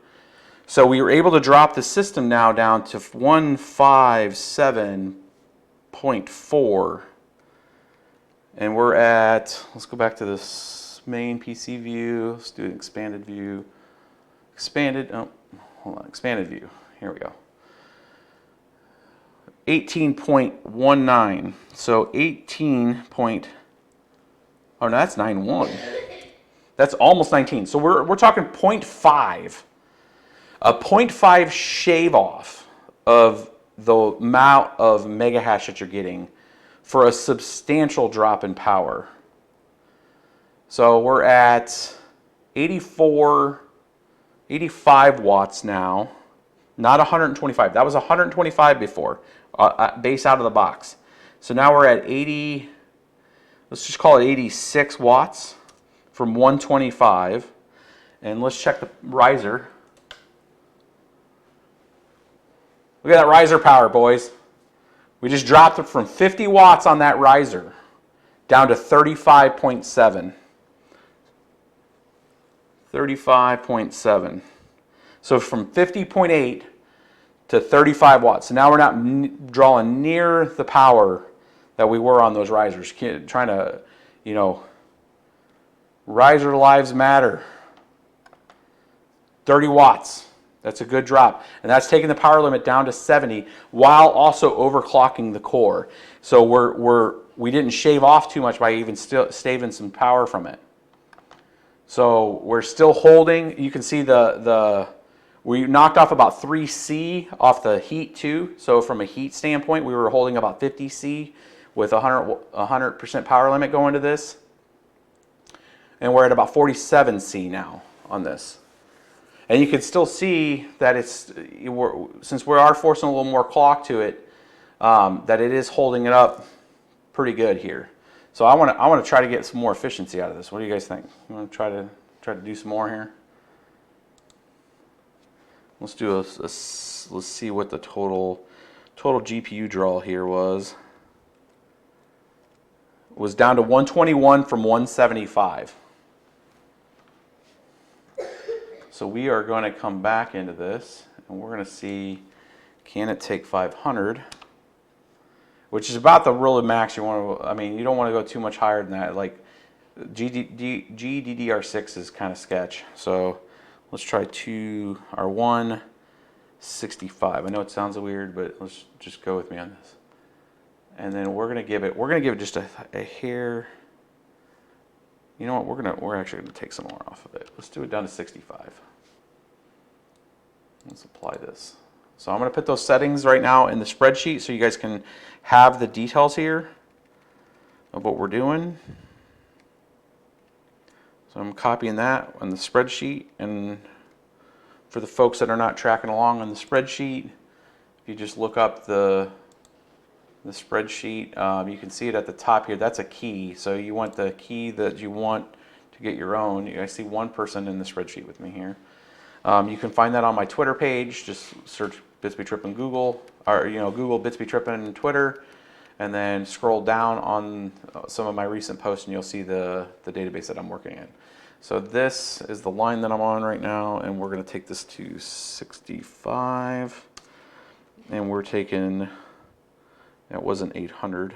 So we were able to drop the system now down to 157.4. And we're at, let's go back to this main PC view. Let's do an expanded view. Expanded, oh, hold on, expanded view. Here we go. 18.19. So 18 point, oh no, that's 9.1. That's almost 19. So we're talking 0.5. A 0.5 shave off of the amount of mega hash that you're getting for a substantial drop in power. So we're at 85 watts now, not 125. That was 125 before, base out of the box. So now we're at 80, let's just call it 86 watts from 125. And let's check the riser. Look at that riser power, boys. We just dropped it from 50 watts on that riser down to 35.7. 35.7. So from 50.8 to 35 watts. So now we're not drawing near the power that we were on those risers. Trying to, you know, riser lives matter. 30 watts. That's a good drop. And that's taking the power limit down to 70 while also overclocking the core. So we didn't shave off too much by even still staving some power from it. So we're still holding. You can see we knocked off about 3C off the heat too. So from a heat standpoint, we were holding about 50C with 100% power limit going to this. And we're at about 47C now on this. And you can still see that since we are forcing a little more clock to it, that it is holding it up pretty good here. So I want to try to get some more efficiency out of this. What do you guys think? You want to try to do some more here? Let's do let's see what the total GPU draw here was. It was down to 121 from 175. So we are going to come back into this, and we're going to see, can it take 500, which is about the really max you want to, I mean, you don't want to go too much higher than that. Like GDDR6 is kind of sketch. So let's try our 165. I know it sounds weird, but let's just go with me on this. And then we're going to give it just a hair. You know what? We're actually going to take some more off of it. Let's do it down to 65. Let's apply this. So I'm going to put those settings right now in the spreadsheet so you guys can have the details here of what we're doing. So I'm copying that on the spreadsheet, and for the folks that are not tracking along on the spreadsheet, if you just look up the spreadsheet, you can see it at the top here. That's a key. So you want the key that you want to get your own. I see one person in the spreadsheet with me here. You can find that on my Twitter page. Just search Bitsby Trippin Google, or Google Bitsby Trippin Twitter, and then scroll down on some of my recent posts, and you'll see the database that I'm working in. So this is the line that I'm on right now, and we're going to take this to 65, and we're taking. That wasn't 800.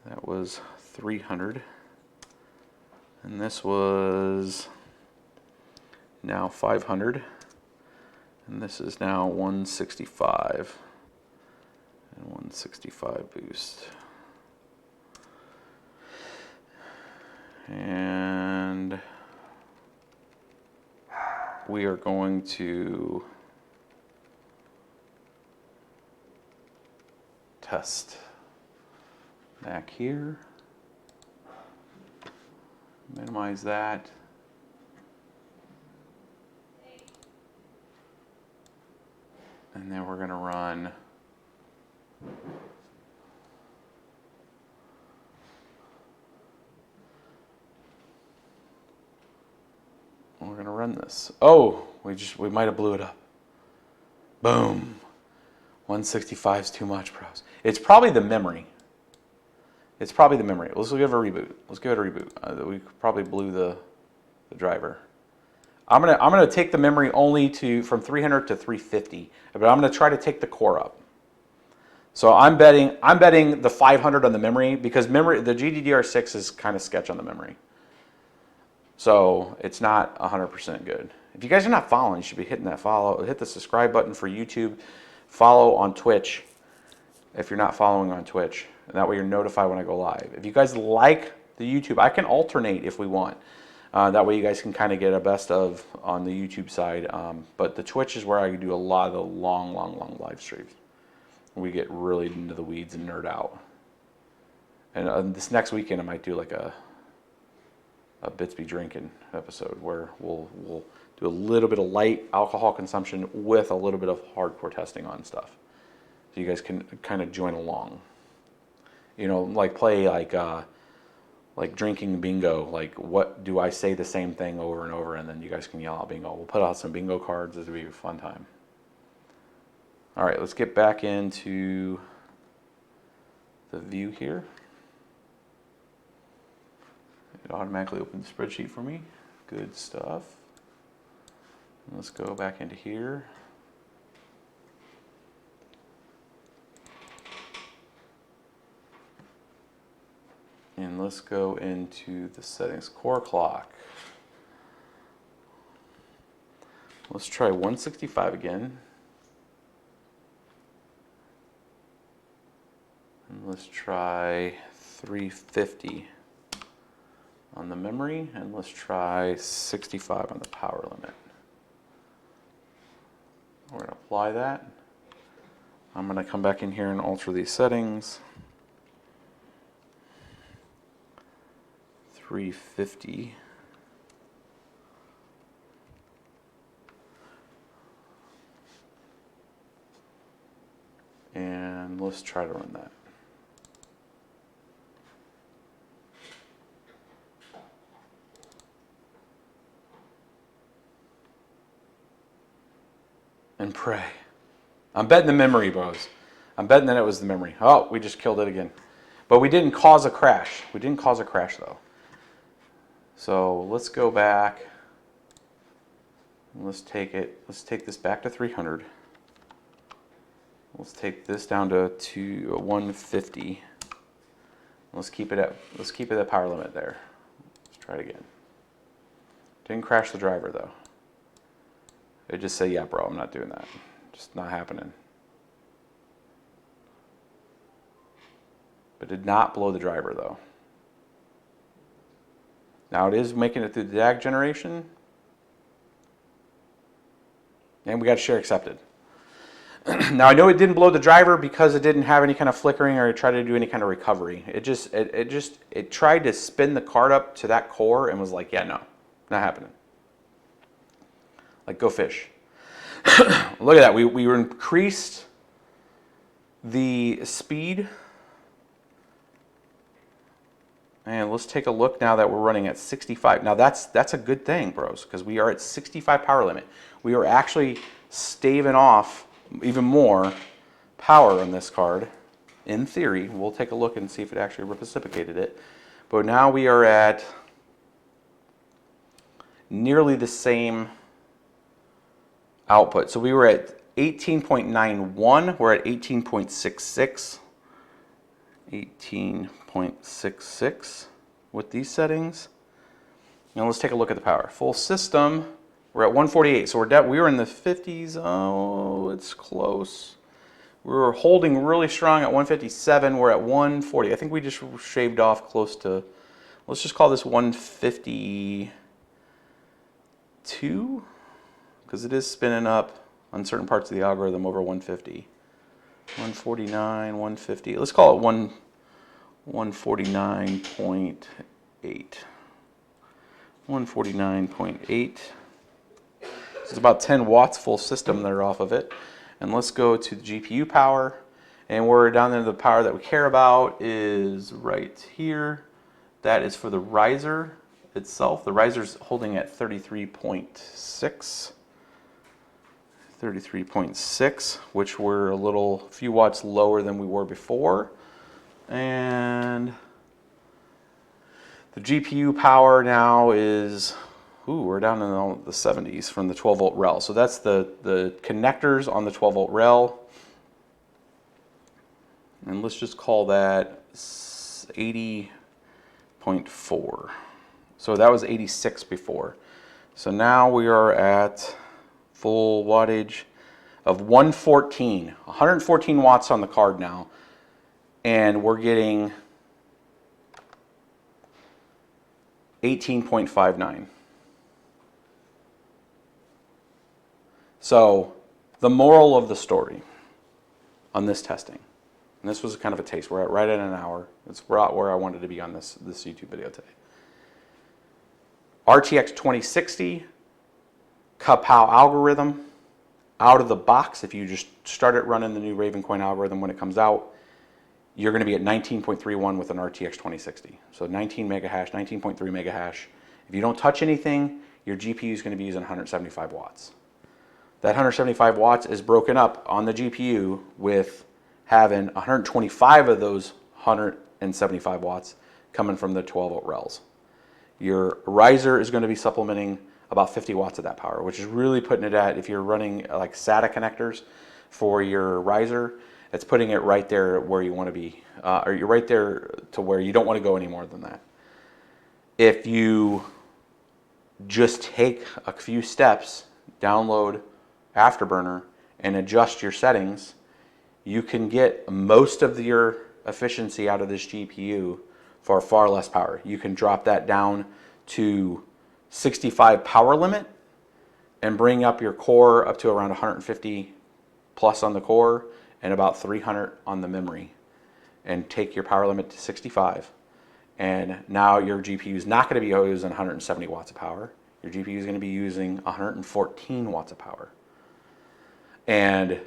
That was 300. And this was now 500. And this is now 165. And 165 boost. And we are going to test back here, minimize that, and then we're going to run this. Oh, we might have blew it up. Boom. 165 is too much, pros. It's probably the memory. Let's give it a reboot. Let's give it a reboot. We probably blew the driver. I'm gonna take the memory only from 300 to 350, but I'm gonna try to take the core up. So I'm betting the 500 on the memory, because the GDDR6 is kind of sketch on the memory. So it's not 100% good. If you guys are not following, you should be hitting that follow. Hit the subscribe button for YouTube. Follow on Twitch. if you're not following on Twitch. And that way you're notified when I go live. If you guys like the YouTube, I can alternate if we want. That way you guys can kind of get a best of on the YouTube side. But the Twitch is where I do a lot of the long live streams. We get really into the weeds and nerd out. And this next weekend I might do like a Bitsby drinking episode where we'll do a little bit of light alcohol consumption with a little bit of hardcore testing on stuff. So you guys can kind of join along. You know, like play like drinking bingo. Like, what do I say the same thing over and over, and then you guys can yell out bingo. We'll put out some bingo cards. This will be a fun time. All right, let's get back into the view here. It automatically opened the spreadsheet for me. Good stuff. Let's go back into here. And let's go into the settings. Core clock. Let's try 165 again. And let's try 350 on the memory, and let's try 65 on the power limit. We're going to apply that. I'm going to come back in here and alter these settings. 350. And let's try to run that. And pray. I'm betting the memory, bros. I'm betting that it was the memory. Oh, we just killed it again. But we didn't cause a crash. We didn't cause a crash, though. So let's go back. Let's take this back to 300. Let's take this down to 150. Let's keep it at power limit there. Let's try it again. Didn't crash the driver though. It just say, yeah, bro, I'm not doing that. Just not happening. But did not blow the driver though. Now it is making it through the DAG generation. And we got share accepted. Now I know it didn't blow the driver because it didn't have any kind of flickering or it tried to do any kind of recovery. It tried to spin the card up to that core and was like, yeah, no, not happening. Like, go fish. Look at that. We increased the speed. And let's take a look now that we're running at 65. Now that's a good thing, bros, because we are at 65 power limit. We are actually staving off even more power on this card. In theory, we'll take a look and see if it actually reciprocated it. But now we are at nearly the same output. So we were at 18.91, we're at 18.66. 18.66 with these settings. Now let's take a look at the power. Full system, we're at 148. So we were in the 50s. Oh, it's close. We were holding really strong at 157. We're at 140. I think we just shaved off close to, let's just call this 152, because it is spinning up on certain parts of the algorithm over 150. 149, 150. Let's call it 149.8. 149.8. It's about 10 watts full system there off of it. And let's go to the GPU power. And we're down there, the power that we care about is right here. That is for the riser itself. The riser's holding at 33.6. 33.6, which we're a few watts lower than we were before. And the GPU power now is, we're down in the 70s from the 12 volt rail. So that's the connectors on the 12 volt rail. And let's just call that 80.4. So that was 86 before. So now we are at full wattage of 114 watts on the card now. and we're getting 18.59. So the moral of the story on this testing, and this was kind of a taste, we're at right at an hour. It's about where I wanted to be on this YouTube video today. RTX 2060, Kapow algorithm, out of the box, if you just started running the new Ravencoin algorithm when it comes out, you're going to be at 19.31 with an RTX 2060. So 19 mega hash, 19.3 mega hash. If you don't touch anything, your GPU is going to be using 175 watts. That 175 watts is broken up on the GPU with having 125 of those 175 watts coming from the 12 volt rails. Your riser is going to be supplementing about 50 watts of that power, which is really putting it at, if you're running like SATA connectors for your riser, it's putting it right there where you want to be, or you're right there to where you don't want to go any more than that. If you just take a few steps, download Afterburner, and adjust your settings, you can get most of your efficiency out of this GPU for far less power. You can drop that down to 65 power limit and bring up your core up to around 150 plus on the core and about 300 on the memory, and take your power limit to 65. And now your GPU is not going to be using 170 watts of power. Your GPU is going to be using 114 watts of power. And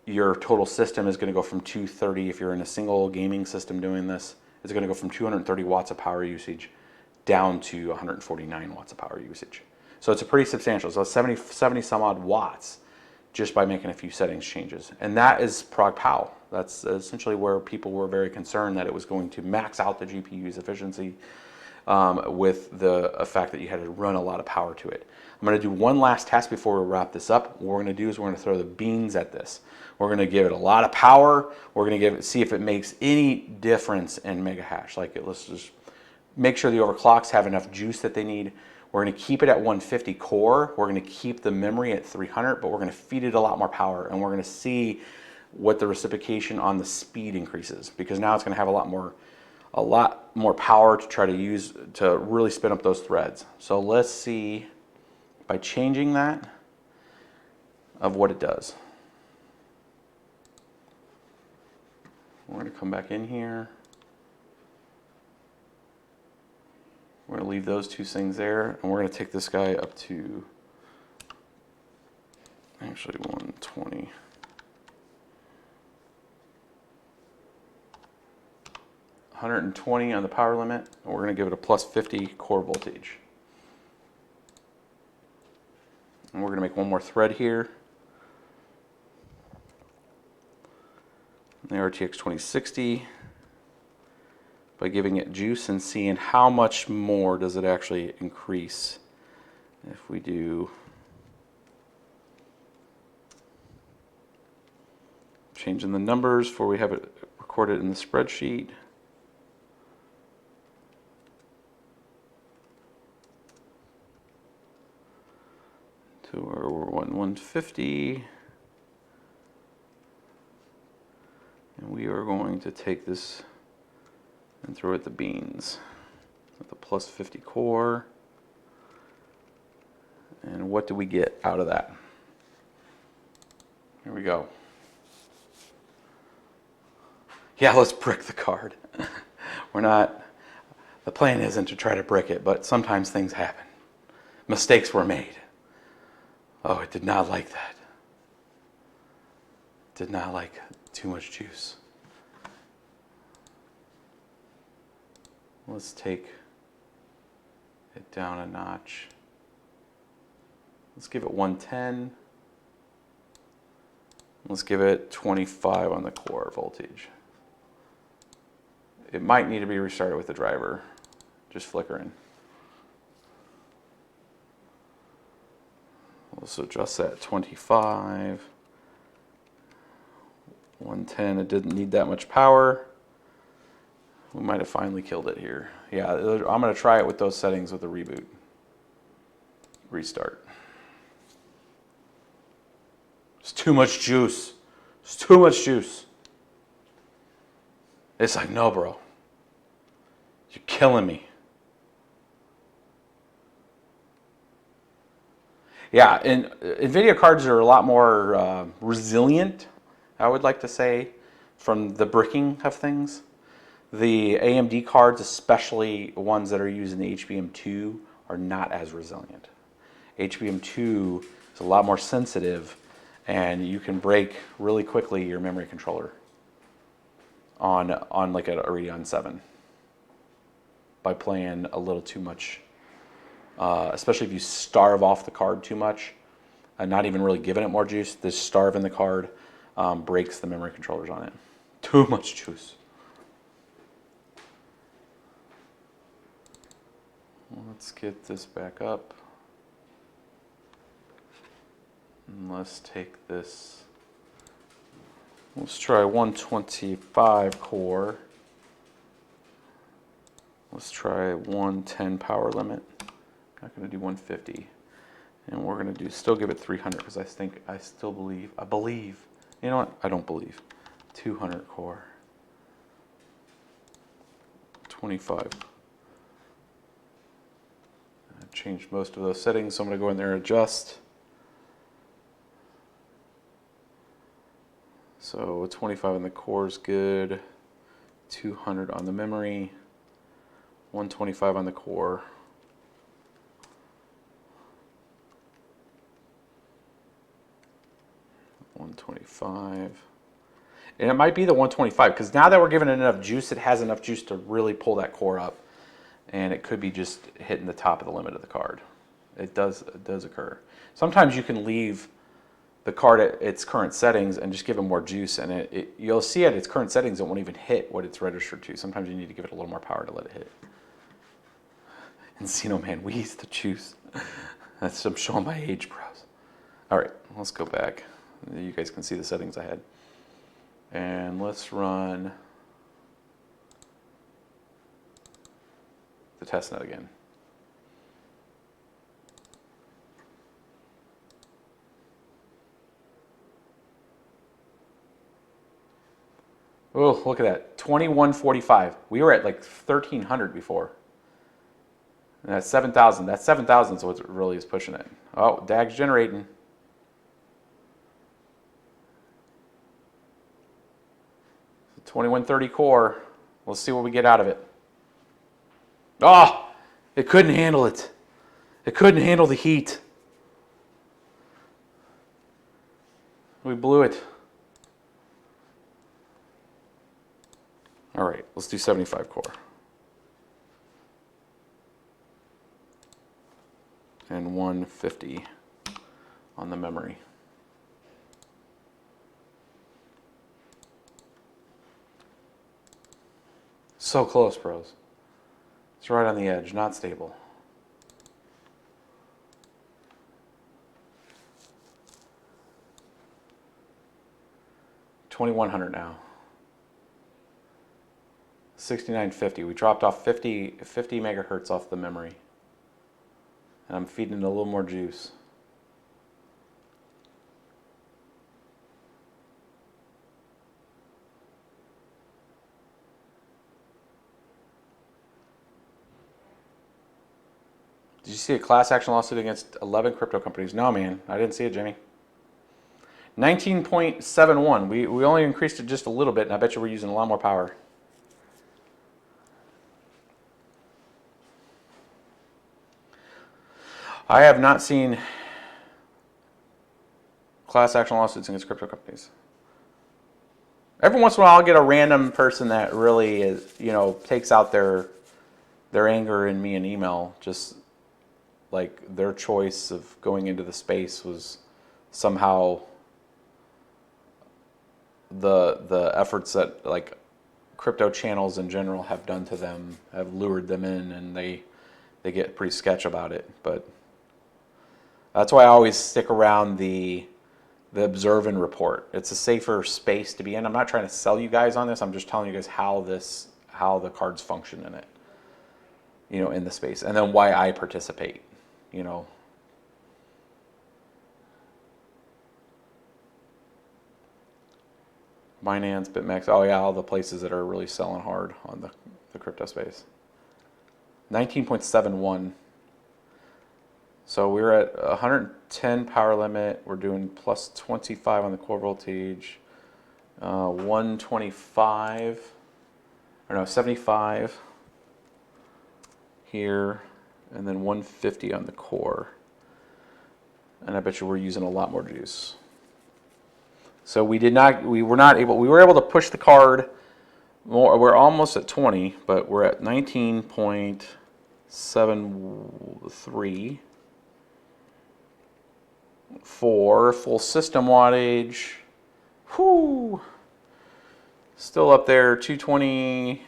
your total system is going to go from 230, if you're in a single gaming system doing this, it's going to go from 230 watts of power usage down to 149 watts of power usage. So it's a pretty substantial, so 70 some odd watts just by making a few settings changes. And that is PROGPOW. That's essentially where people were very concerned that it was going to max out the GPU's efficiency with the fact that you had to run a lot of power to it. I'm going to do one last test before we wrap this up. What we're going to do is we're going to throw the beans at this. We're going to give it a lot of power. We're going to see if it makes any difference in mega hash. Let's just make sure the overclocks have enough juice that they need. We're going to keep it at 150 core. We're going to keep the memory at 300, but we're going to feed it a lot more power, and we're going to see what the reciprocation on the speed increases, because now it's going to have a lot more power to try to use to really spin up those threads. So let's see, by changing that, of what it does. We're going to come back in here. We're going to leave those two things there, and we're going to take this guy up to actually 120. 120 on the power limit, and we're going to give it a plus 50 core voltage. And we're going to make one more thread here. The RTX 2060, by giving it juice and seeing how much more does it actually increase. If we do changing the numbers before we have it recorded in the spreadsheet. To where we're 150. And we are going to take this and throw it the beans with a plus 50 core. And what do we get out of that? Here we go. Yeah, let's brick the card. The plan isn't to try to brick it, but sometimes things happen. Mistakes were made. Oh, it did not like that. Did not like too much juice. Let's take it down a notch. Let's give it 110. Let's give it 25 on the core voltage. It might need to be restarted with the driver just flickering. Let's adjust that 25. 110, it didn't need that much power. We might have finally killed it here. Yeah, I'm going to try it with those settings with a reboot. Restart. It's too much juice. It's too much juice. It's like, no, bro. You're killing me. Yeah, and NVIDIA cards are a lot more resilient, I would like to say, from the bricking of things. The AMD cards, especially ones that are using the HBM2, are not as resilient. HBM2 is a lot more sensitive, and you can break really quickly your memory controller on like an Radeon 7 by playing a little too much, especially if you starve off the card too much and not even really giving it more juice. This starving the card breaks the memory controllers on it. Too much juice. Let's get this back up. And let's take this. Let's try 125 core. Let's try 110 power limit. Not going to do 150. And we're going to do, still give it 300 because I believe, you know what? I don't believe. 200 core. 25. I changed most of those settings, so I'm going to go in there and adjust. So 25 on the core is good. 200 on the memory. 125 on the core. $125. And it might be the 125 because now that we're giving it enough juice, it has enough juice to really pull that core up. And it could be just hitting the top of the limit of the card. It does occur. Sometimes you can leave the card at its current settings and just give it more juice, and you'll see at its current settings it won't even hit what it's registered to. Sometimes you need to give it a little more power to let it hit. Encino Man, we used to choose. I'm showing my age, bros. All right, let's go back. You guys can see the settings I had. And let's run the testnet again. Oh, look at that, 2145. We were at like 1300 before. And that's 7,000. That's 7,000 is what really is pushing it. Oh, DAG's generating. So 2130 core. Let's see what we get out of it. Oh, it couldn't handle it. It couldn't handle the heat. We blew it. All right, let's do 75 core. And 150 on the memory. So close, bros. It's right on the edge, not stable. $2,100 now. 6950. We dropped off 50 megahertz off the memory. And I'm feeding it a little more juice. Did you see a class action lawsuit against 11 crypto companies? No, man. I didn't see it, Jimmy. 19.71. We only increased it just a little bit, and I bet you we're using a lot more power. I have not seen class action lawsuits against crypto companies. Every once in a while, I'll get a random person that really is, takes out their anger in me in email. Just like their choice of going into the space was somehow the efforts that like crypto channels in general have done to them have lured them in, and they get pretty sketch about it. But that's why I always stick around the observe and report. It's a safer space to be in. I'm not trying to sell you guys on this. I'm just telling you guys how the cards function in it, in the space, and then why I participate, Binance, BitMEX. Oh yeah, all the places that are really selling hard on the crypto space. 19.71. So we're at 110 power limit. We're doing plus 25 on the core voltage. 125, or no, 75 here, and then 150 on the core. And I bet you we're using a lot more juice. So we were able to push the card more. We're almost at 20, but we're at 19.73 for full system wattage. Whoo! Still up there, 220,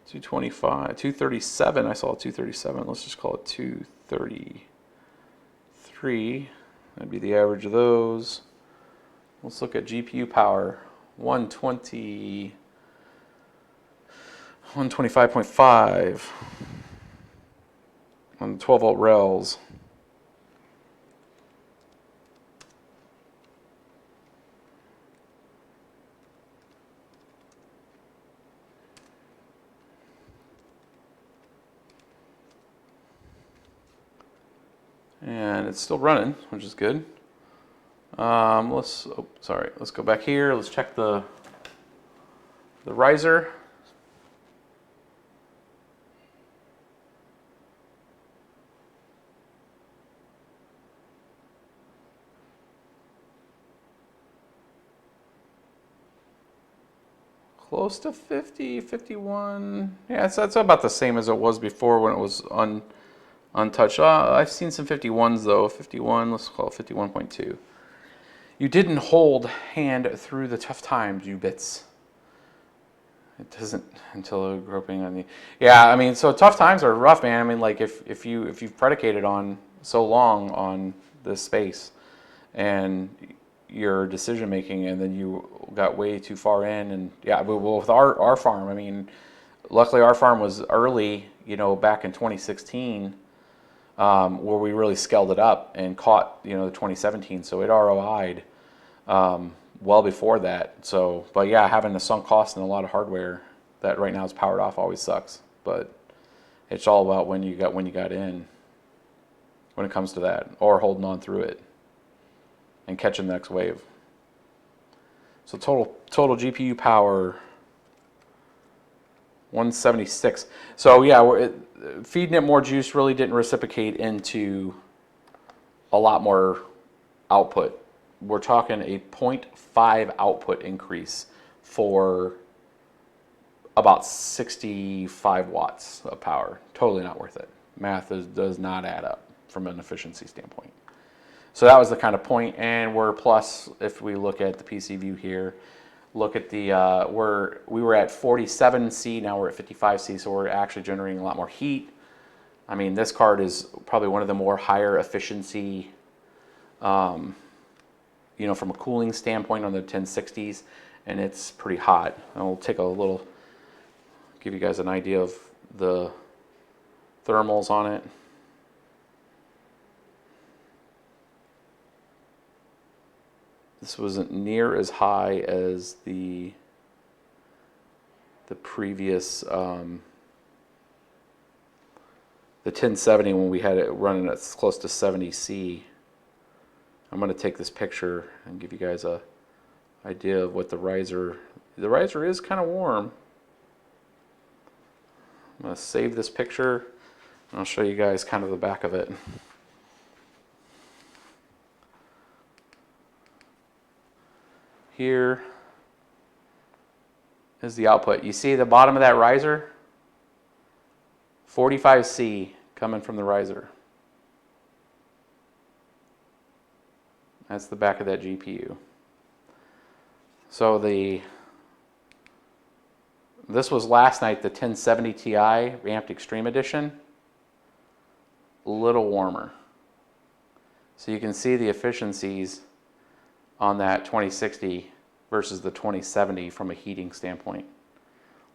225, 237. I saw 237. Let's just call it 233. That'd be the average of those. Let's look at GPU power. 120, 125.5 on 12 volt rails. And it's still running, which is good. Let's go back here. Let's check the riser. Close to 50, 51. Yeah, that's about the same as it was before when it was untouched. I've seen some 51s though. 51, let's call it 51.2. You didn't hold hand through the tough times, you bits. It doesn't until groping on the. Yeah, I mean, so tough times are rough, man. I mean, like if you've predicated on so long on this space and your decision making, and then you got way too far in, and yeah, well with our farm, I mean, luckily our farm was early, you know, back in 2016. Where we really scaled it up and caught, you know, the 2017, so it ROI'd well before that. So, but yeah, having a sunk cost and a lot of hardware that right now is powered off always sucks. But it's all about when you got in, when it comes to that, or holding on through it and catching the next wave. So total GPU power 176. So yeah, feeding it more juice really didn't reciprocate into a lot more output. We're talking a 0.5 output increase for about 65 watts of power. Totally not worth it. Math does not add up from an efficiency standpoint. So that was the kind of point, and we're plus, if we look at the PC view here, look at the, we were at 47C, now we're at 55C, so we're actually generating a lot more heat. I mean, this card is probably one of the more higher efficiency, you know, from a cooling standpoint on the 1060s, and it's pretty hot. I'll take a little, give you guys an idea of the thermals on it. This wasn't near as high as the previous, the 1070 when we had it running at close to 70C. I'm going to take this picture and give you guys a idea of what the riser is kind of warm. I'm going to save this picture and I'll show you guys kind of the back of it. Here is the output. You see the bottom of that riser? 45C coming from the riser. That's the back of that GPU. So this was last night, the 1070 Ti Ramped Extreme Edition. A little warmer. So you can see the efficiencies on that 2060 versus the 2070 from a heating standpoint.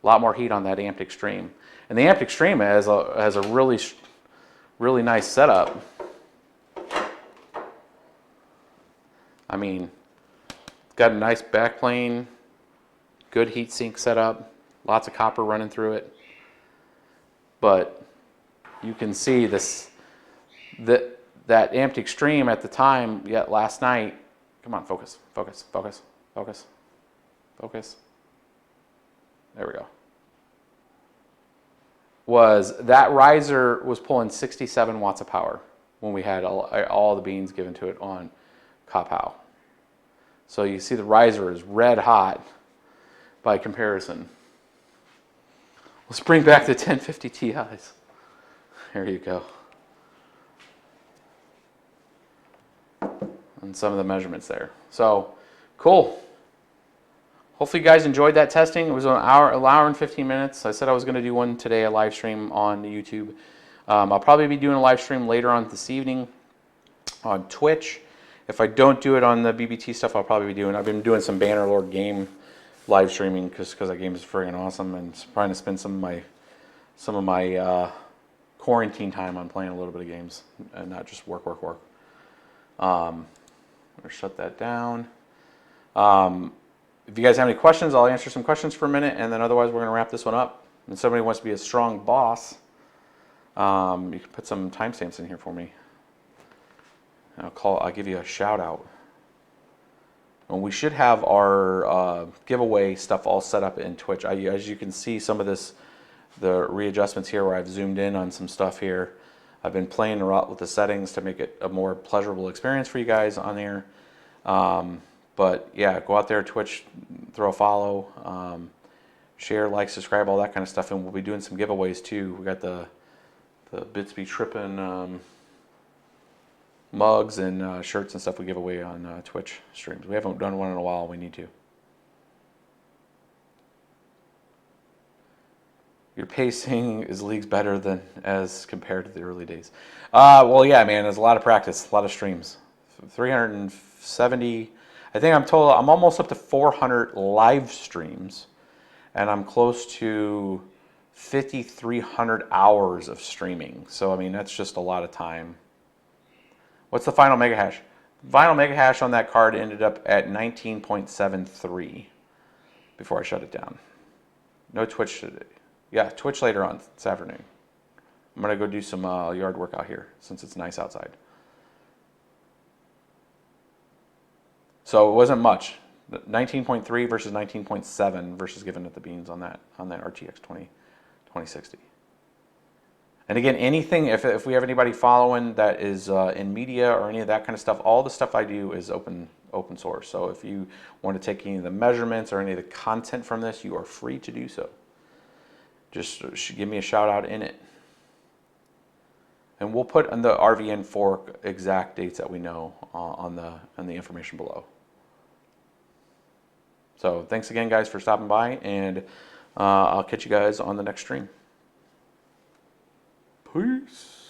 A lot more heat on that Amped Extreme. And the Amped Extreme has a really nice setup. I mean, got a nice backplane, good heat sink setup, lots of copper running through it. But you can see this, that amped extreme at the time, yet last night, come on, focus, focus, focus, focus, focus. There we go. Was that riser was pulling 67 watts of power when we had all the beans given to it on Kapow. So you see the riser is red hot by comparison. Let's bring back the 1050 Ti's. Here you go. And some of the measurements there. So, cool. Hopefully you guys enjoyed that testing. It was an hour and 15 minutes. I said I was going to do one today, a live stream on YouTube. I'll probably be doing a live stream later on this evening on Twitch. If I don't do it on the BBT stuff, I'll probably be doing, I've been doing some Bannerlord game live streaming because that game is friggin' awesome, and trying to spend some of my quarantine time on playing a little bit of games and not just work. I'm gonna shut that down. If you guys have any questions, I'll answer some questions for a minute, and then otherwise we're gonna wrap this one up. And if somebody wants to be a strong boss, you can put some timestamps in here for me. I'll give you a shout out. And we should have our giveaway stuff all set up in Twitch. As you can see, some of the readjustments here where I've zoomed in on some stuff here. I've been playing around with the settings to make it a more pleasurable experience for you guys on there. But yeah, go out there, Twitch, throw a follow, share, like, subscribe, all that kind of stuff. And we'll be doing some giveaways too. We got the Bitsby Trippin mugs and shirts and stuff we give away on Twitch streams. We haven't done one in a while. We need to. Your pacing is leagues better than as compared to the early days. Well, yeah, man, there's a lot of practice, a lot of streams. 370. I think I'm almost up to 400 live streams, and I'm close to 5,300 hours of streaming. So I mean, that's just a lot of time. What's the final mega hash? Final mega hash on that card ended up at 19.73 before I shut it down. No Twitch today. Yeah, Twitch later on this afternoon. I'm gonna go do some yard work out here since it's nice outside. So it wasn't much. 19.3 versus 19.7 versus given at the beans on that RTX 2060. And again, anything, if we have anybody following that is in media or any of that kind of stuff, all the stuff I do is open source. So if you want to take any of the measurements or any of the content from this, you are free to do so. Just give me a shout out in it. And we'll put on the RVN fork exact dates that we know on the information below. So thanks again, guys, for stopping by, and I'll catch you guys on the next stream. Peace.